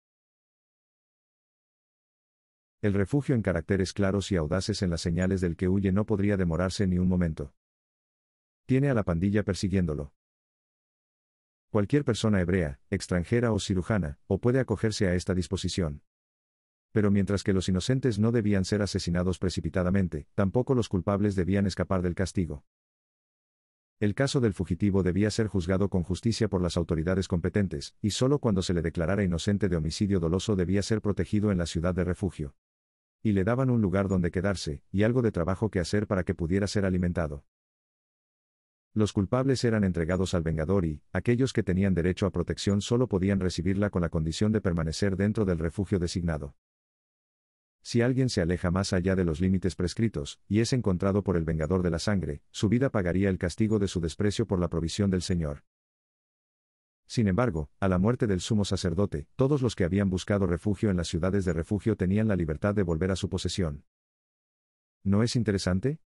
El refugio en caracteres claros y audaces en las señales del que huye no podría demorarse ni un momento. Tiene a la pandilla persiguiéndolo. Cualquier persona hebrea, extranjera o cirujana, o puede acogerse a esta disposición. Pero mientras que los inocentes no debían ser asesinados precipitadamente, tampoco los culpables debían escapar del castigo. El caso del fugitivo debía ser juzgado con justicia por las autoridades competentes, y solo cuando se le declarara inocente de homicidio doloso debía ser protegido en la ciudad de refugio. Y le daban un lugar donde quedarse, y algo de trabajo que hacer para que pudiera ser alimentado. Los culpables eran entregados al vengador y, aquellos que tenían derecho a protección solo podían recibirla con la condición de permanecer dentro del refugio designado. Si alguien se aleja más allá de los límites prescritos, y es encontrado por el vengador de la sangre, su vida pagaría el castigo de su desprecio por la provisión del Señor. Sin embargo, a la muerte del sumo sacerdote, todos los que habían buscado refugio en las ciudades de refugio tenían la libertad de volver a su posesión. ¿No es interesante?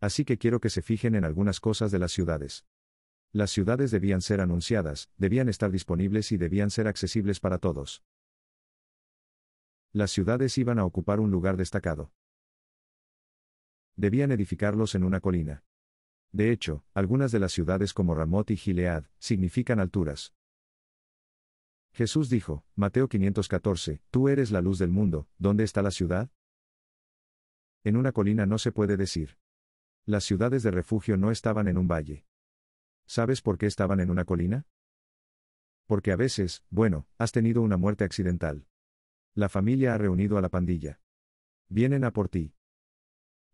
Así que quiero que se fijen en algunas cosas de las ciudades. Las ciudades debían ser anunciadas, debían estar disponibles y debían ser accesibles para todos. Las ciudades iban a ocupar un lugar destacado. Debían edificarlos en una colina. De hecho, algunas de las ciudades como Ramot y Gilead, significan alturas. Jesús dijo, Mateo 514, Tú eres la luz del mundo, ¿dónde está la ciudad? En una colina no se puede decir. Las ciudades de refugio no estaban en un valle. ¿Sabes por qué estaban en una colina? Porque a veces, has tenido una muerte accidental. La familia ha reunido a la pandilla. Vienen a por ti.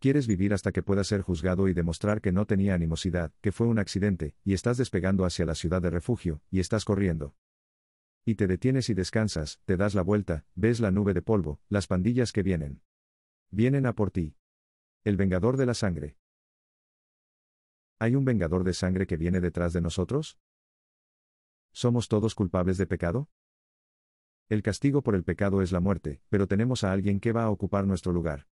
Quieres vivir hasta que puedas ser juzgado y demostrar que no tenía animosidad, que fue un accidente, y estás despegando hacia la ciudad de refugio, y estás corriendo. Y te detienes y descansas, te das la vuelta, ves la nube de polvo, las pandillas que vienen. Vienen a por ti. El vengador de la sangre. ¿Hay un vengador de sangre que viene detrás de nosotros? ¿Somos todos culpables de pecado? El castigo por el pecado es la muerte, pero tenemos a alguien que va a ocupar nuestro lugar.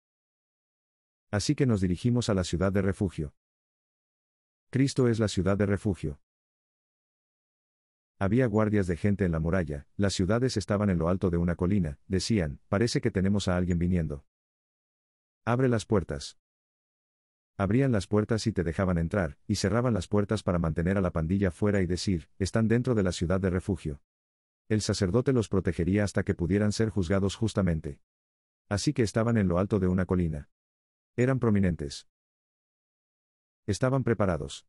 Así que nos dirigimos a la ciudad de refugio. Cristo es la ciudad de refugio. Había guardias de gente en la muralla, las ciudades estaban en lo alto de una colina, decían, parece que tenemos a alguien viniendo. Abre las puertas. Abrían las puertas y te dejaban entrar, y cerraban las puertas para mantener a la pandilla fuera y decir, están dentro de la ciudad de refugio. El sacerdote los protegería hasta que pudieran ser juzgados justamente. Así que estaban en lo alto de una colina. Eran prominentes. Estaban preparados.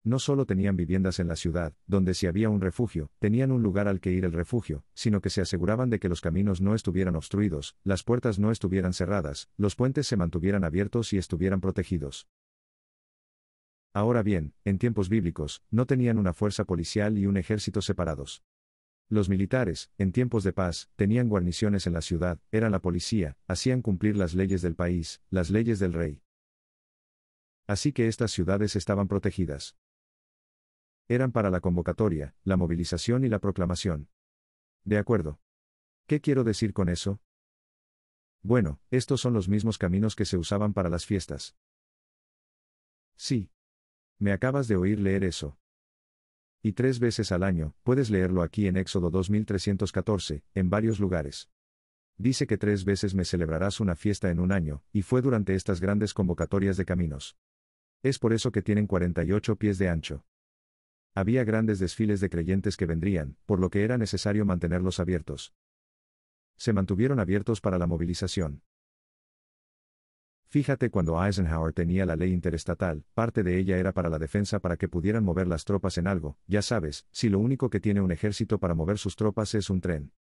No solo tenían viviendas en la ciudad, donde si había un refugio, tenían un lugar al que ir el refugio, sino que se aseguraban de que los caminos no estuvieran obstruidos, las puertas no estuvieran cerradas, los puentes se mantuvieran abiertos y estuvieran protegidos. Ahora bien, en tiempos bíblicos, no tenían una fuerza policial y un ejército separados. Los militares, en tiempos de paz, tenían guarniciones en la ciudad, eran la policía, hacían cumplir las leyes del país, las leyes del rey. Así que estas ciudades estaban protegidas. Eran para la convocatoria, la movilización y la proclamación. De acuerdo. ¿Qué quiero decir con eso? Bueno, estos son los mismos caminos que se usaban para las fiestas. Sí. Me acabas de oír leer eso. Y 3 veces al año, puedes leerlo aquí en Éxodo 2314, en varios lugares. Dice que 3 veces me celebrarás una fiesta en un año, y fue durante estas grandes convocatorias de caminos. Es por eso que tienen 48 pies de ancho. Había grandes desfiles de creyentes que vendrían, por lo que era necesario mantenerlos abiertos. Se mantuvieron abiertos para la movilización. Fíjate cuando Eisenhower tenía la ley interestatal, parte de ella era para la defensa para que pudieran mover las tropas en algo, ya sabes, si lo único que tiene un ejército para mover sus tropas es un tren.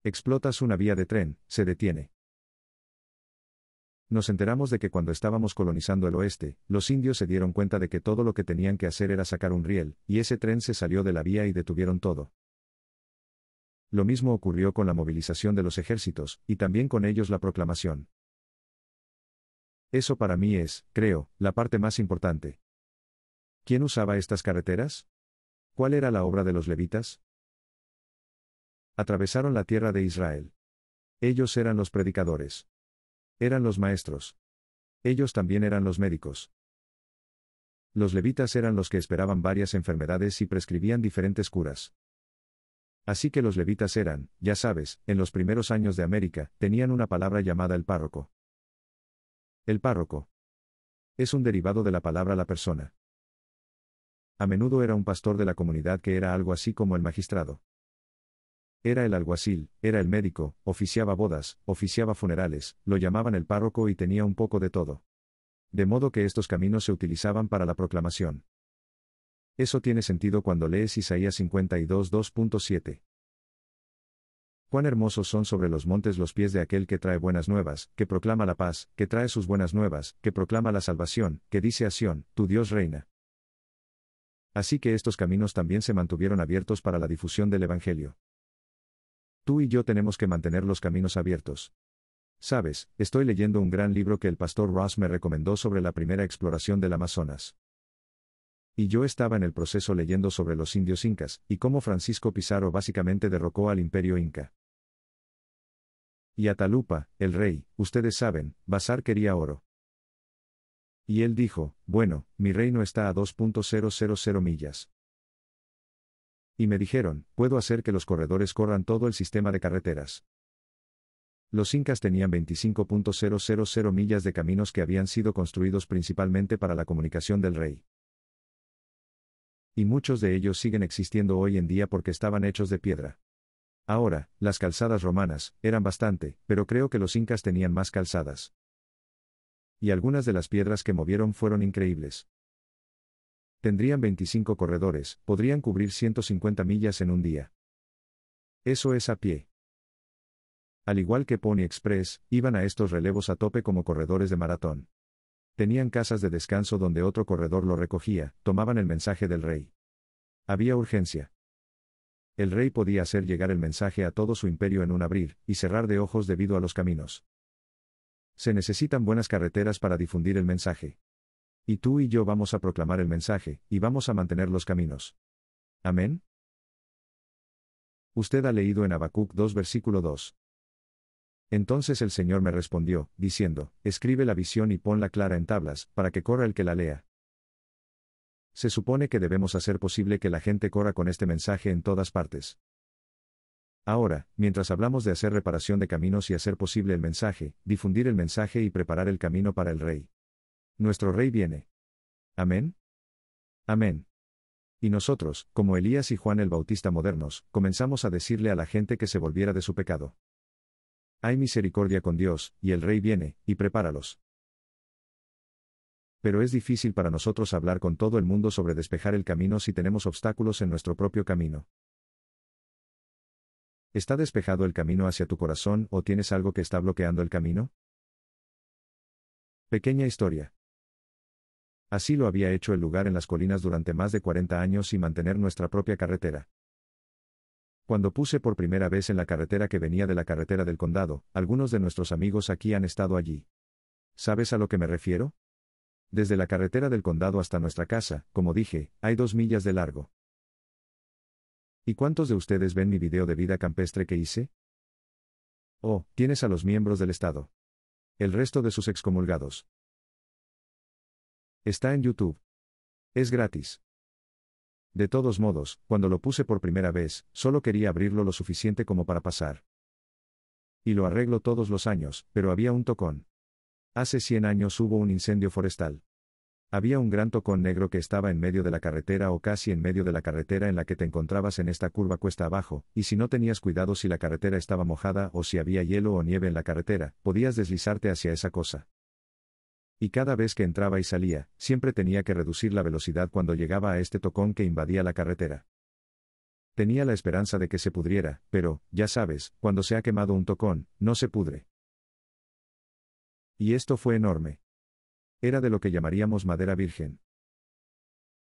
Explotas una vía de tren, se detiene. Nos enteramos de que cuando estábamos colonizando el oeste, los indios se dieron cuenta de que todo lo que tenían que hacer era sacar un riel, y ese tren se salió de la vía y detuvieron todo. Lo mismo ocurrió con la movilización de los ejércitos, y también con ellos la proclamación. Eso para mí es, creo, la parte más importante. ¿Quién usaba estas carreteras? ¿Cuál era la obra de los levitas? Atravesaron la tierra de Israel. Ellos eran los predicadores. Eran los maestros. Ellos también eran los médicos. Los levitas eran los que esperaban varias enfermedades y prescribían diferentes curas. Así que los levitas eran, ya sabes, en los primeros años de América, tenían una palabra llamada el párroco. El párroco es un derivado de la palabra la persona. A menudo era un pastor de la comunidad que era algo así como el magistrado. Era el alguacil, era el médico, oficiaba bodas, oficiaba funerales, lo llamaban el párroco y tenía un poco de todo. De modo que estos caminos se utilizaban para la proclamación. Eso tiene sentido cuando lees Isaías 52:2.7. Cuán hermosos son sobre los montes los pies de aquel que trae buenas nuevas, que proclama la paz, que trae sus buenas nuevas, que proclama la salvación, que dice a Sión, tu Dios reina. Así que estos caminos también se mantuvieron abiertos para la difusión del Evangelio. Tú y yo tenemos que mantener los caminos abiertos. Sabes, estoy leyendo un gran libro que el pastor Ross me recomendó sobre la primera exploración del Amazonas. Y yo estaba en el proceso leyendo sobre los indios incas, y cómo Francisco Pizarro básicamente derrocó al imperio inca. Y Atahualpa, el rey, ustedes saben, Bazar quería oro. Y él dijo, bueno, mi reino está a 2.000 millas. Y me dijeron, puedo hacer que los corredores corran todo el sistema de carreteras. Los incas tenían 25.000 millas de caminos que habían sido construidos principalmente para la comunicación del rey. Y muchos de ellos siguen existiendo hoy en día porque estaban hechos de piedra. Ahora, las calzadas romanas, eran bastante, pero creo que los incas tenían más calzadas. Y algunas de las piedras que movieron fueron increíbles. Tendrían 25 corredores, podrían cubrir 150 millas en un día. Eso es a pie. Al igual que Pony Express, iban a estos relevos a tope como corredores de maratón. Tenían casas de descanso donde otro corredor lo recogía, tomaban el mensaje del rey. Había urgencia. El rey podía hacer llegar el mensaje a todo su imperio en un abrir y cerrar de ojos debido a los caminos. Se necesitan buenas carreteras para difundir el mensaje. Y tú y yo vamos a proclamar el mensaje, y vamos a mantener los caminos. ¿Amén? Usted ha leído en Habacuc 2 versículo 2. Entonces el Señor me respondió, diciendo, escribe la visión y ponla clara en tablas, para que corra el que la lea. Se supone que debemos hacer posible que la gente corra con este mensaje en todas partes. Ahora, mientras hablamos de hacer reparación de caminos y hacer posible el mensaje, difundir el mensaje y preparar el camino para el Rey. Nuestro Rey viene. ¿Amén? Amén. Y nosotros, como Elías y Juan el Bautista modernos, comenzamos a decirle a la gente que se volviera de su pecado. Hay misericordia con Dios, y el Rey viene, y prepáralos. Pero es difícil para nosotros hablar con todo el mundo sobre despejar el camino si tenemos obstáculos en nuestro propio camino. ¿Está despejado el camino hacia tu corazón o tienes algo que está bloqueando el camino? Pequeña historia. Así lo había hecho el lugar en las colinas durante más de 40 años y mantener nuestra propia carretera. Cuando puse por primera vez en la carretera que venía de la carretera del condado, algunos de nuestros amigos aquí han estado allí. ¿Sabes a lo que me refiero? Desde la carretera del condado hasta nuestra casa, como dije, hay 2 millas de largo. ¿Y cuántos de ustedes ven mi video de vida campestre que hice? Oh, tienes a los miembros del Estado. El resto de sus excomulgados. Está en YouTube. Es gratis. De todos modos, cuando lo puse por primera vez, solo quería abrirlo lo suficiente como para pasar. Y lo arreglo todos los años, pero había un tocón. Hace 100 años hubo un incendio forestal. Había un gran tocón negro que estaba en medio de la carretera o casi en medio de la carretera en la que te encontrabas en esta curva cuesta abajo, y si no tenías cuidado si la carretera estaba mojada o si había hielo o nieve en la carretera, podías deslizarte hacia esa cosa. Y cada vez que entraba y salía, siempre tenía que reducir la velocidad cuando llegaba a este tocón que invadía la carretera. Tenía la esperanza de que se pudriera, pero, ya sabes, cuando se ha quemado un tocón, no se pudre. Y esto fue enorme. Era de lo que llamaríamos madera virgen.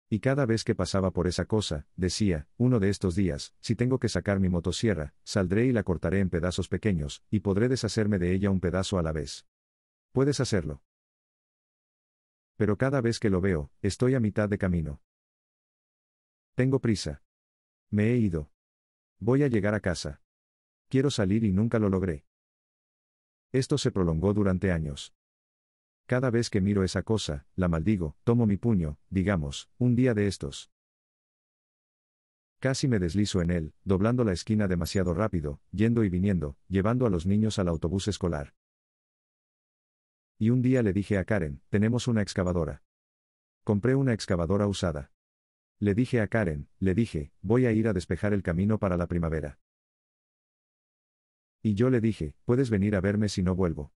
Y cada vez que pasaba por esa cosa, decía, uno de estos días, si tengo que sacar mi motosierra, saldré y la cortaré en pedazos pequeños, y podré deshacerme de ella un pedazo a la vez. Puedes hacerlo. Pero cada vez que lo veo, estoy a mitad de camino. Tengo prisa. Me he ido. Voy a llegar a casa. Quiero salir y nunca lo logré. Esto se prolongó durante años. Cada vez que miro esa cosa, la maldigo, tomo mi puño, digamos, un día de estos. Casi me deslizo en él, doblando la esquina demasiado rápido, yendo y viniendo, llevando a los niños al autobús escolar. Y un día le dije a Karen, tenemos una excavadora. Compré una excavadora usada. Le dije a Karen, le dije, voy a ir a despejar el camino para la primavera. Y yo le dije, puedes venir a verme si no vuelvo.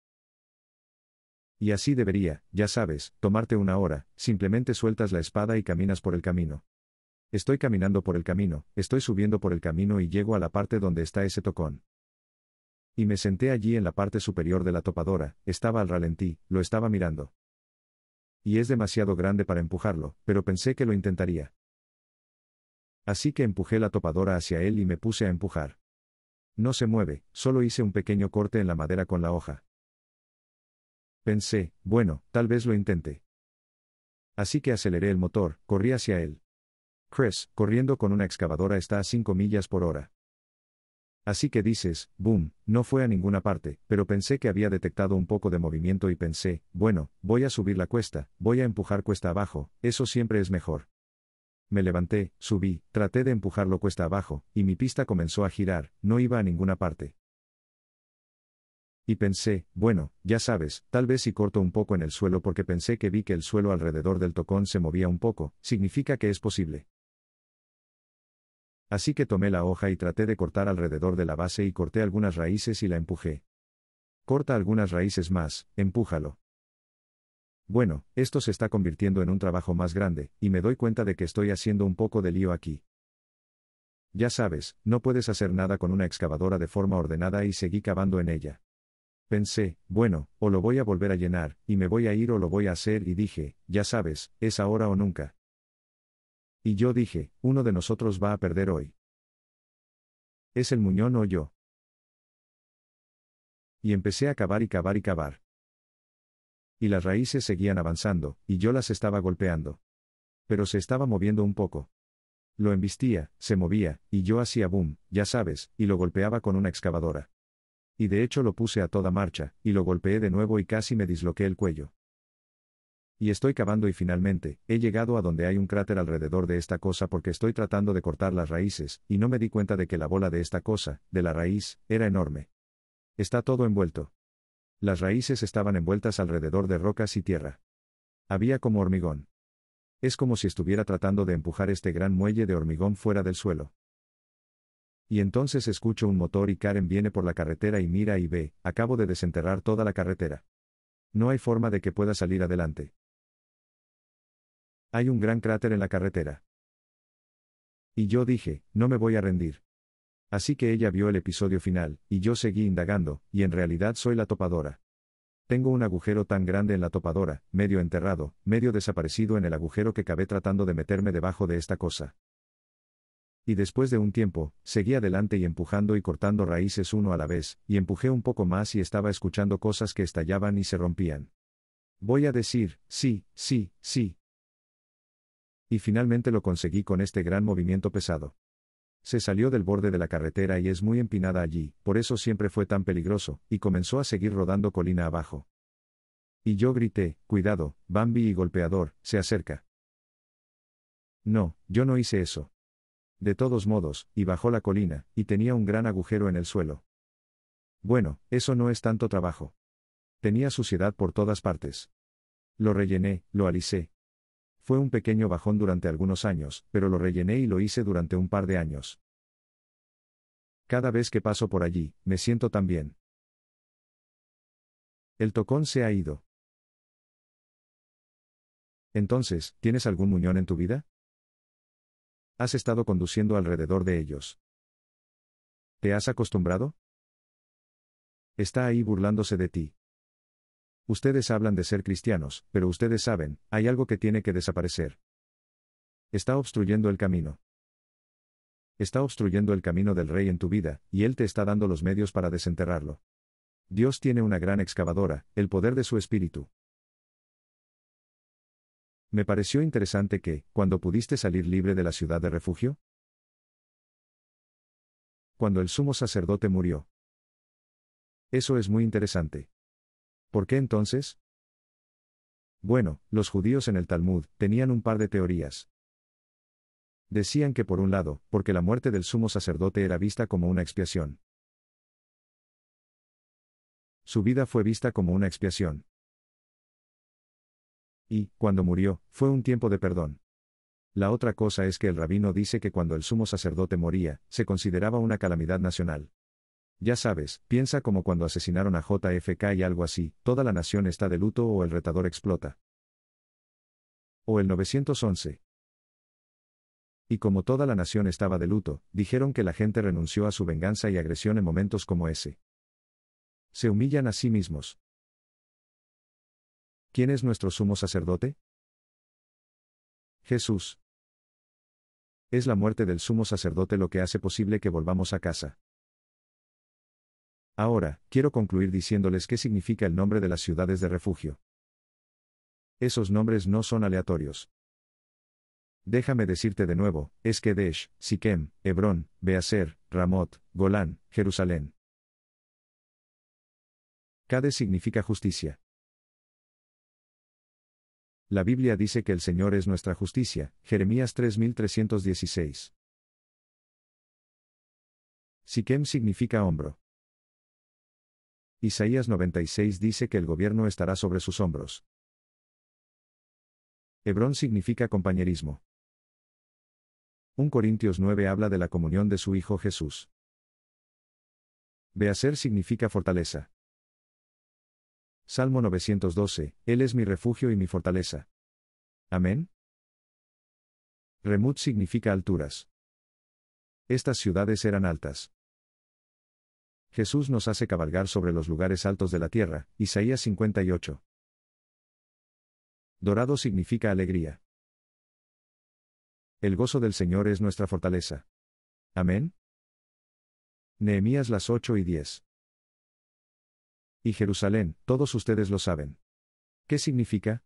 Y así debería, ya sabes, tomarte una hora, simplemente sueltas la espada y caminas por el camino. Estoy caminando por el camino, estoy subiendo por el camino y llego a la parte donde está ese tocón. Y me senté allí en la parte superior de la topadora, estaba al ralentí, lo estaba mirando. Y es demasiado grande para empujarlo, pero pensé que lo intentaría. Así que empujé la topadora hacia él y me puse a empujar. No se mueve, solo hice un pequeño corte en la madera con la hoja. Pensé, bueno, tal vez lo intente. Así que aceleré el motor, corrí hacia él. Chris, corriendo con una excavadora está a 5 millas por hora. Así que dices, boom, no fue a ninguna parte, pero pensé que había detectado un poco de movimiento y pensé, bueno, voy a subir la cuesta, voy a empujar cuesta abajo, eso siempre es mejor. Me levanté, subí, traté de empujarlo cuesta abajo, y mi pista comenzó a girar, no iba a ninguna parte. Y pensé, bueno, ya sabes, tal vez si corto un poco en el suelo porque pensé que vi que el suelo alrededor del tocón se movía un poco, significa que es posible. Así que tomé la hoja y traté de cortar alrededor de la base y corté algunas raíces y la empujé. Corta algunas raíces más, empújalo. Bueno, esto se está convirtiendo en un trabajo más grande, y me doy cuenta de que estoy haciendo un poco de lío aquí. Ya sabes, no puedes hacer nada con una excavadora de forma ordenada y seguí cavando en ella. Pensé, bueno, o lo voy a volver a llenar, y me voy a ir o lo voy a hacer y dije, ya sabes, es ahora o nunca. Y yo dije, uno de nosotros va a perder hoy. Es el muñón o yo. Y empecé a cavar y cavar y cavar. Y las raíces seguían avanzando, y yo las estaba golpeando. Pero se estaba moviendo un poco. Lo embistía, se movía, y yo hacía boom, ya sabes, y lo golpeaba con una excavadora. Y de hecho lo puse a toda marcha, y lo golpeé de nuevo y casi me disloqué el cuello. Y estoy cavando y finalmente, he llegado a donde hay un cráter alrededor de esta cosa porque estoy tratando de cortar las raíces, y no me di cuenta de que la bola de esta cosa, de la raíz, era enorme. Está todo envuelto. Las raíces estaban envueltas alrededor de rocas y tierra. Había como hormigón. Es como si estuviera tratando de empujar este gran muelle de hormigón fuera del suelo. Y entonces escucho un motor y Karen viene por la carretera y mira y ve, acabo de desenterrar toda la carretera. No hay forma de que pueda salir adelante. Hay un gran cráter en la carretera. Y yo dije, no me voy a rendir. Así que ella vio el episodio final, y yo seguí indagando, y en realidad soy la topadora. Tengo un agujero tan grande en la topadora, medio enterrado, medio desaparecido en el agujero que cavé tratando de meterme debajo de esta cosa. Y después de un tiempo, seguí adelante y empujando y cortando raíces uno a la vez, y empujé un poco más y estaba escuchando cosas que estallaban y se rompían. Voy a decir, sí, sí, sí. Y finalmente lo conseguí con este gran movimiento pesado. Se salió del borde de la carretera y es muy empinada allí, por eso siempre fue tan peligroso, y comenzó a seguir rodando colina abajo. Y yo grité, cuidado, Bambi y golpeador, se acerca. No, yo no hice eso. De todos modos, y bajó la colina, y tenía un gran agujero en el suelo. Bueno, eso no es tanto trabajo. Tenía suciedad por todas partes. Lo rellené, lo alisé. Fue un pequeño bajón durante algunos años, pero lo rellené y lo hice durante un par de años. Cada vez que paso por allí, me siento tan bien. El tocón se ha ido. Entonces, ¿tienes algún muñón en tu vida? ¿Has estado conduciendo alrededor de ellos? ¿Te has acostumbrado? Está ahí burlándose de ti. Ustedes hablan de ser cristianos, pero ustedes saben, hay algo que tiene que desaparecer. Está obstruyendo el camino. Está obstruyendo el camino del rey en tu vida, y él te está dando los medios para desenterrarlo. Dios tiene una gran excavadora, el poder de su espíritu. Me pareció interesante que, cuando pudiste salir libre de la ciudad de refugio, cuando el sumo sacerdote murió. Eso es muy interesante. ¿Por qué entonces? Bueno, los judíos en el Talmud tenían un par de teorías. Decían que por un lado, porque la muerte del sumo sacerdote era vista como una expiación. Su vida fue vista como una expiación. Y, cuando murió, fue un tiempo de perdón. La otra cosa es que el rabino dice que cuando el sumo sacerdote moría, se consideraba una calamidad nacional. Ya sabes, piensa como cuando asesinaron a JFK y algo así, toda la nación está de luto o el retador explota. O el 911. Y como toda la nación estaba de luto, dijeron que la gente renunció a su venganza y agresión en momentos como ese. Se humillan a sí mismos. ¿Quién es nuestro sumo sacerdote? Jesús. Es la muerte del sumo sacerdote lo que hace posible que volvamos a casa. Ahora, quiero concluir diciéndoles qué significa el nombre de las ciudades de refugio. Esos nombres no son aleatorios. Déjame decirte de nuevo, es Kedesh, Siquem, Hebrón, Beaser, Ramot, Golán, Jerusalén. Cades significa justicia. La Biblia dice que el Señor es nuestra justicia, Jeremías 3316. Siquem significa hombro. Isaías 96 dice que el gobierno estará sobre sus hombros. Hebrón significa compañerismo. 1 Corintios 9 habla de la comunión de su Hijo Jesús. Beaser significa fortaleza. Salmo 912, Él es mi refugio y mi fortaleza. Amén. Remut significa alturas. Estas ciudades eran altas. Jesús nos hace cabalgar sobre los lugares altos de la tierra, Isaías 58. Dorado significa alegría. El gozo del Señor es nuestra fortaleza. Amén. Nehemías las 8:10. Y Jerusalén, todos ustedes lo saben. ¿Qué significa?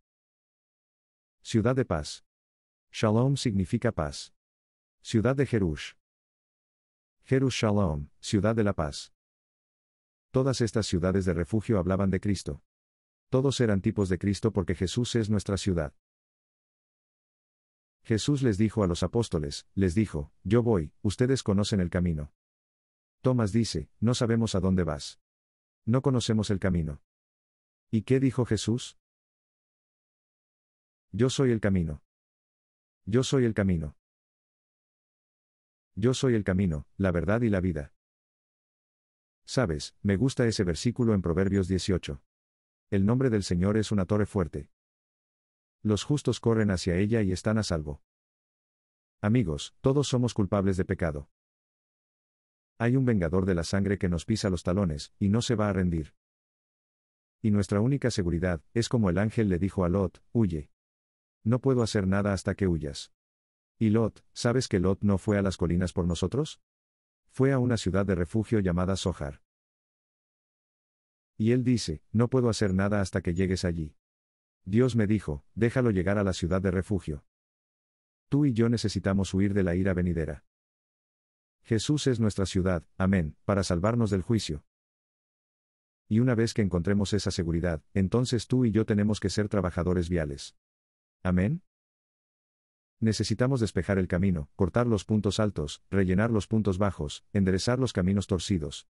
Ciudad de paz. Shalom significa paz. Ciudad de Jerush. Jerush Shalom, ciudad de la paz. Todas estas ciudades de refugio hablaban de Cristo. Todos eran tipos de Cristo porque Jesús es nuestra ciudad. Jesús les dijo a los apóstoles, les dijo, yo voy, ustedes conocen el camino. Tomás dice, no sabemos a dónde vas. No conocemos el camino. ¿Y qué dijo Jesús? Yo soy el camino. Yo soy el camino. Yo soy el camino, la verdad y la vida. Sabes, me gusta ese versículo en Proverbios 18. El nombre del Señor es una torre fuerte. Los justos corren hacia ella y están a salvo. Amigos, todos somos culpables de pecado. Hay un vengador de la sangre que nos pisa los talones, y no se va a rendir. Y nuestra única seguridad, es como el ángel le dijo a Lot, huye. No puedo hacer nada hasta que huyas. Y Lot, ¿sabes que Lot no fue a las colinas por nosotros? Fue a una ciudad de refugio llamada Zohar. Y él dice, no puedo hacer nada hasta que llegues allí. Dios me dijo, déjalo llegar a la ciudad de refugio. Tú y yo necesitamos huir de la ira venidera. Jesús es nuestra ciudad, amén, para salvarnos del juicio. Y una vez que encontremos esa seguridad, entonces tú y yo tenemos que ser trabajadores viales. Amén. Necesitamos despejar el camino, cortar los puntos altos, rellenar los puntos bajos, enderezar los caminos torcidos.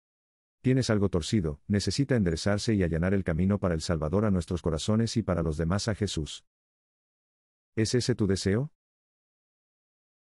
Tienes algo torcido, necesita enderezarse y allanar el camino para el Salvador a nuestros corazones y para los demás a Jesús. ¿Es ese tu deseo?